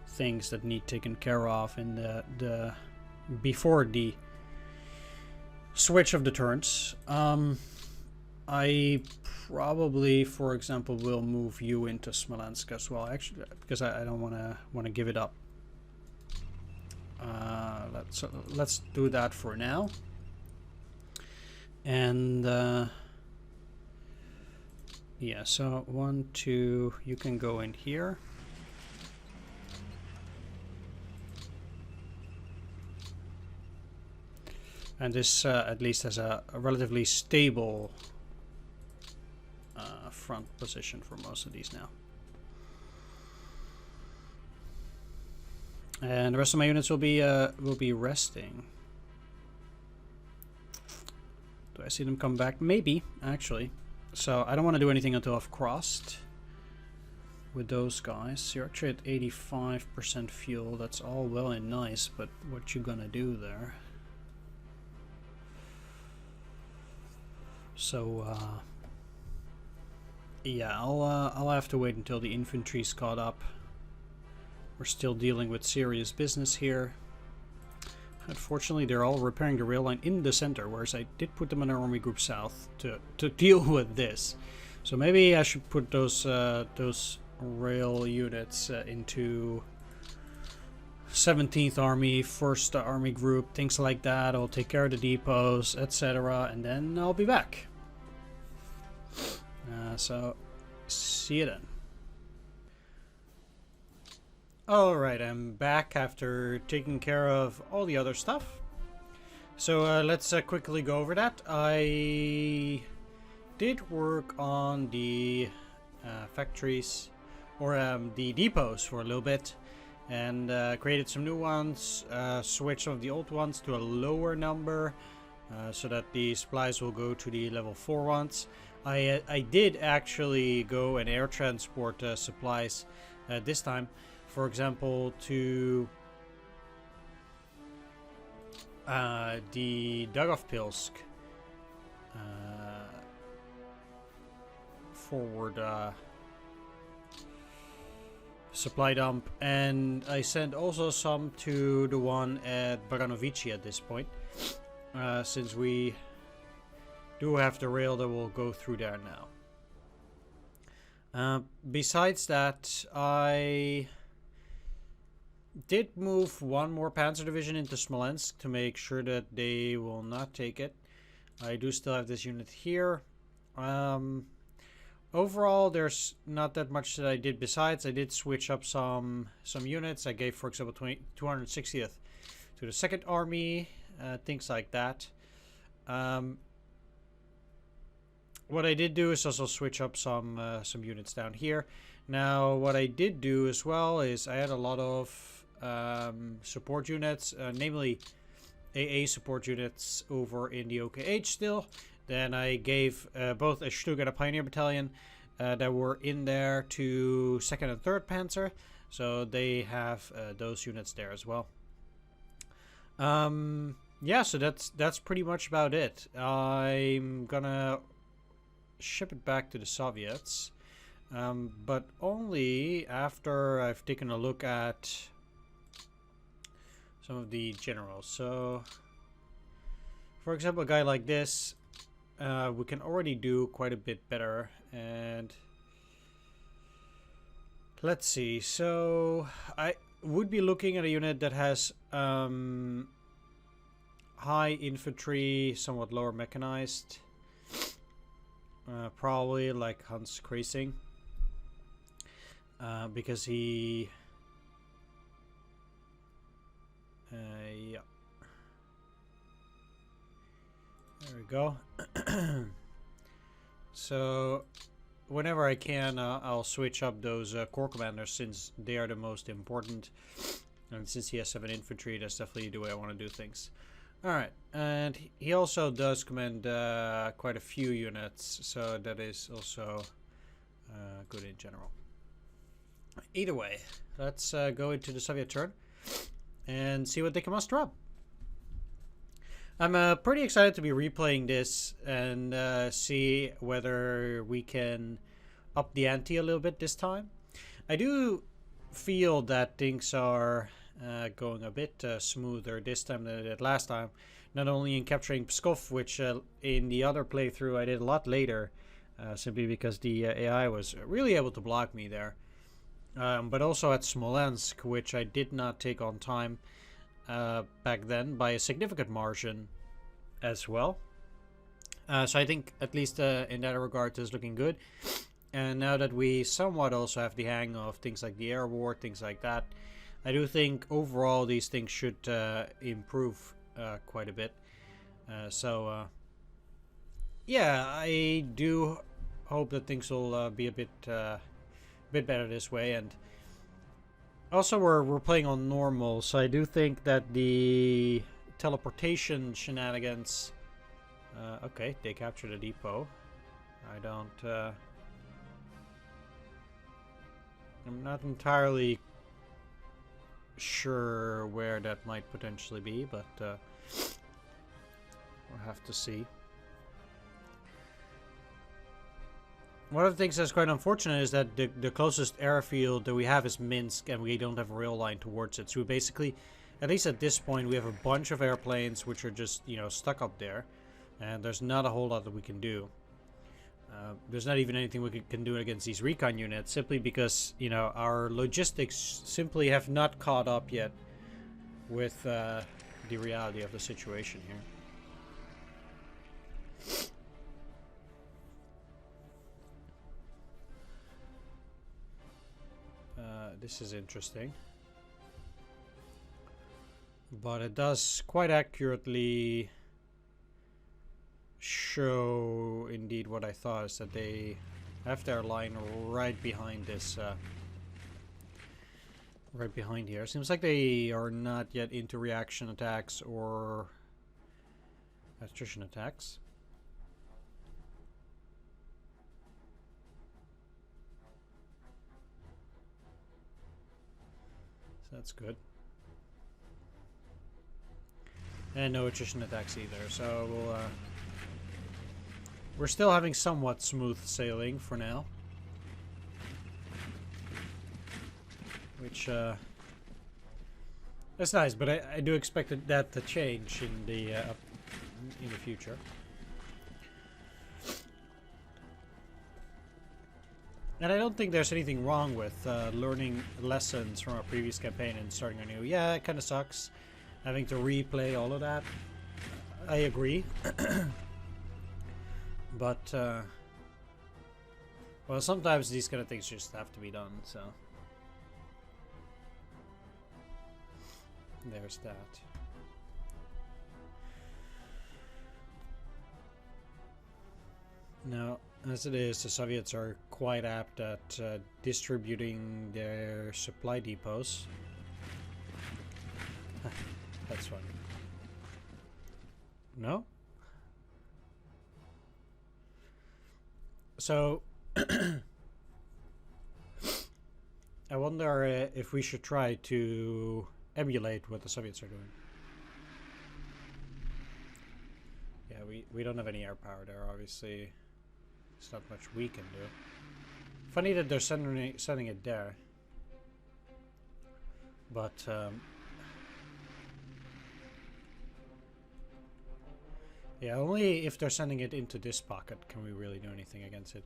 things that need taken care of in the before the switch of the turns. I probably, for example, will move you into Smolensk as well, actually, because I don't want to give it up. Let's do that for now. And yeah, so 1, 2, you can go in here. And this at least has a relatively stable front position for most of these now. And the rest of my units will be resting. Do I see them come back? Maybe, actually. So I don't want to do anything until I've crossed with those guys. You're actually at 85% fuel. That's all well and nice, but what you gonna do there? So yeah, I'll have to wait until the infantry's caught up. We're still dealing with serious business here. Unfortunately, they're all repairing the rail line in the center, whereas I did put them in Army Group South to deal with this. So maybe I should put those rail units into 17th Army, 1st Army Group, things like that. I'll take care of the depots, etc. And then I'll be back. So, see you then. Alright, I'm back after taking care of all the other stuff. So let's quickly go over that. I did work on the factories, or the depots for a little bit, and created some new ones, switched some of the old ones to a lower number, so that the supplies will go to the level 4 ones. I did actually go and air transport supplies this time. For example, to the Dagovpilsk forward supply dump, and I sent also some to the one at Baranovici at this point, since we do have the rail that will go through there now. Besides that, I did move one more Panzer Division into Smolensk to make sure that they will not take it. I do still have this unit here. Overall, there's not that much that I did besides. I did switch up some units. I gave, for example, 260th to the 2nd Army, things like that. What I did do is also switch up some units down here. Now, what I did do as well is I had a lot of support units, namely AA support units over in the OKH still. Then I gave both a Stug and a Pioneer Battalion that were in there to 2nd and 3rd Panzer. So they have those units there as well. Yeah, so that's pretty much about it. I'm gonna ship it back to the Soviets, but only after I've taken a look at some of the generals. So, for example, a guy like this, we can already do quite a bit better. And let's see. So I would be looking at a unit that has high infantry, somewhat lower mechanized. Probably like Hans Kreising, because he yeah, there we go. So whenever I can, I'll switch up those corps commanders, since they are the most important, and since he has 7 infantry, that's definitely the way I want to do things. Alright, and he also does command quite a few units, so that is also good in general. Either way, let's go into the Soviet turn and see what they can muster up. I'm pretty excited to be replaying this and see whether we can up the ante a little bit this time. I do feel that things are going a bit smoother this time than I did last time. Not only in capturing Pskov, which in the other playthrough I did a lot later, simply because the AI was really able to block me there. But also at Smolensk, which I did not take on time back then by a significant margin as well. So I think at least in that regard it's looking good. And now that we somewhat also have the hang of things like the air war, things like that, I do think overall these things should improve quite a bit. Yeah, I do hope that things will be a bit better this way. And also we're playing on normal, so I do think that the teleportation shenanigans. Okay, they captured a depot. I'm not entirely sure where that might potentially be, but we'll have to see. One of the things that's quite unfortunate is that the closest airfield that we have is Minsk, and we don't have a rail line towards it. So we basically, at least at this point, we have a bunch of airplanes which are just, you know, stuck up there, and there's not a whole lot that we can do. There's not even anything we can do against these recon units, simply because, you know, our logistics simply have not caught up yet with the reality of the situation here. This is interesting. But it does quite accurately show indeed what I thought, is that they have their line right behind this, right behind here. Seems like they are not yet into reaction attacks or attrition attacks. So that's good. And no attrition attacks either, so we'll, we're still having somewhat smooth sailing for now. Which, that's nice, but I do expect that to change in the future. And I don't think there's anything wrong with learning lessons from a previous campaign and starting anew. Yeah, it kind of sucks having to replay all of that. I agree. But, well, sometimes these kind of things just have to be done, so. There's that. Now, as it is, the Soviets are quite apt at distributing their supply depots. That's funny. No? So, I wonder if we should try to emulate what the Soviets are doing. Yeah, we don't have any air power there, obviously. There's not much we can do. Funny that they're sending it there. But, yeah, only if they're sending it into this pocket can we really do anything against it.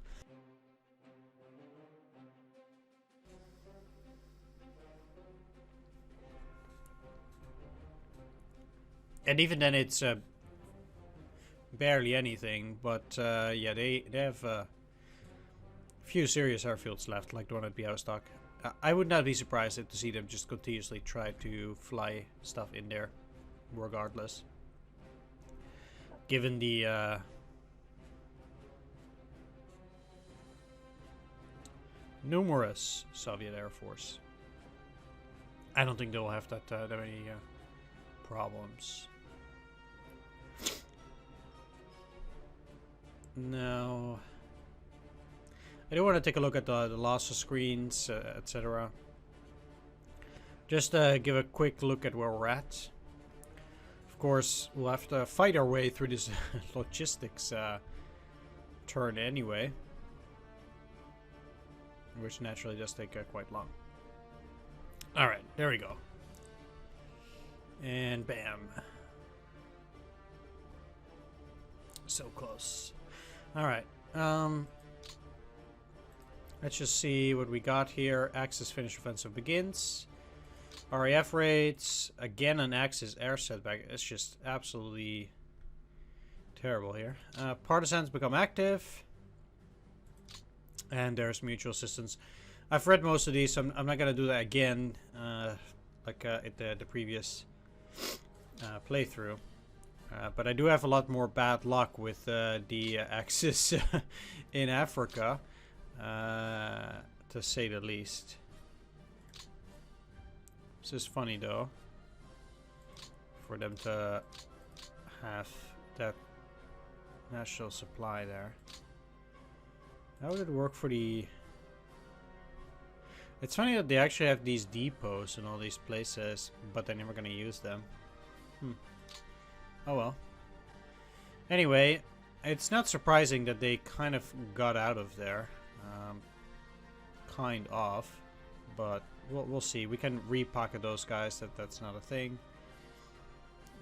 And even then it's barely anything, but yeah, they have a few serious airfields left, like the one at Białystok. I would not be surprised to see them just continuously try to fly stuff in there, regardless. Given the numerous Soviet Air Force, I don't think they'll have that many problems. Now, I do want to take a look at the loss screens, etc. Just give a quick look at where we're at. Of course, we'll have to fight our way through this logistics turn anyway, which naturally does take quite long. Alright, there we go. And bam. So close. Alright, let's just see what we got here. Axis finish offensive begins. RAF rates, again an Axis air setback. It's just absolutely terrible here. Partisans become active. And there's mutual assistance. I've read most of these, so I'm not going to do that again, like at the previous playthrough. But I do have a lot more bad luck with the Axis in Africa, to say the least. This is funny though, for them to have that national supply there. How would it work for the... It's funny that they actually have these depots in all these places, but they're never going to use them. Oh well. Anyway, it's not surprising that they kind of got out of there. Kind of. But we'll see. We can repocket those guys. That's not a thing.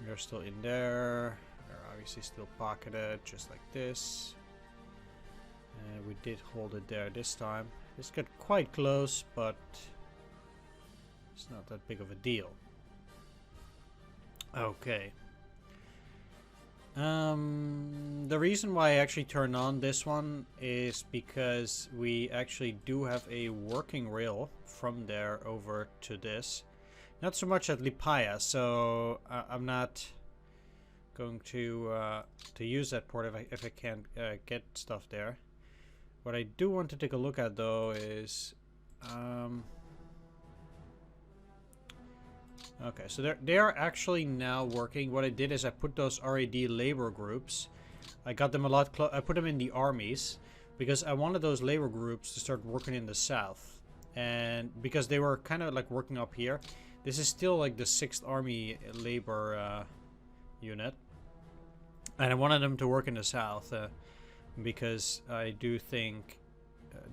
They're still in there. They're obviously still pocketed, just like this. We did hold it there this time. This got quite close, but it's not that big of a deal. Okay. The reason why I actually turned on this one is because we actually do have a working rail from there over to this. Not so much at Lipaia, so I'm not going to use that port if I can't get stuff there. What I do want to take a look at though is okay, so they are actually now working. What I did is I put those RAD labor groups. I got them a lot I put them in the armies because I wanted those labor groups to start working in the south. And because they were kind of like working up here. This is still like the 6th Army labor unit. And I wanted them to work in the south because I do think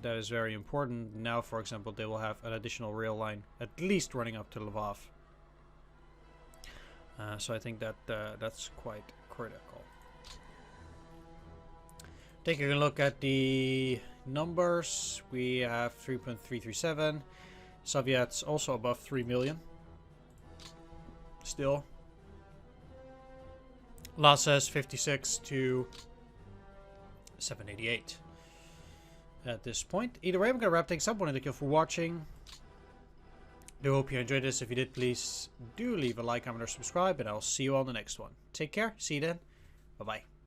that is very important. Now, for example, they will have an additional rail line at least running up to Lvov. So I think that that's quite critical. Taking a look at the numbers, we have 3.337. Soviets also above 3 million. Still. Lhasa 56 to 788 at this point. Either way, I'm going to wrap things up. I want to thank you for watching. I do hope you enjoyed this. If you did, please do leave a like, comment, or subscribe, and I'll see you on the next one. Take care. See you then. Bye-bye.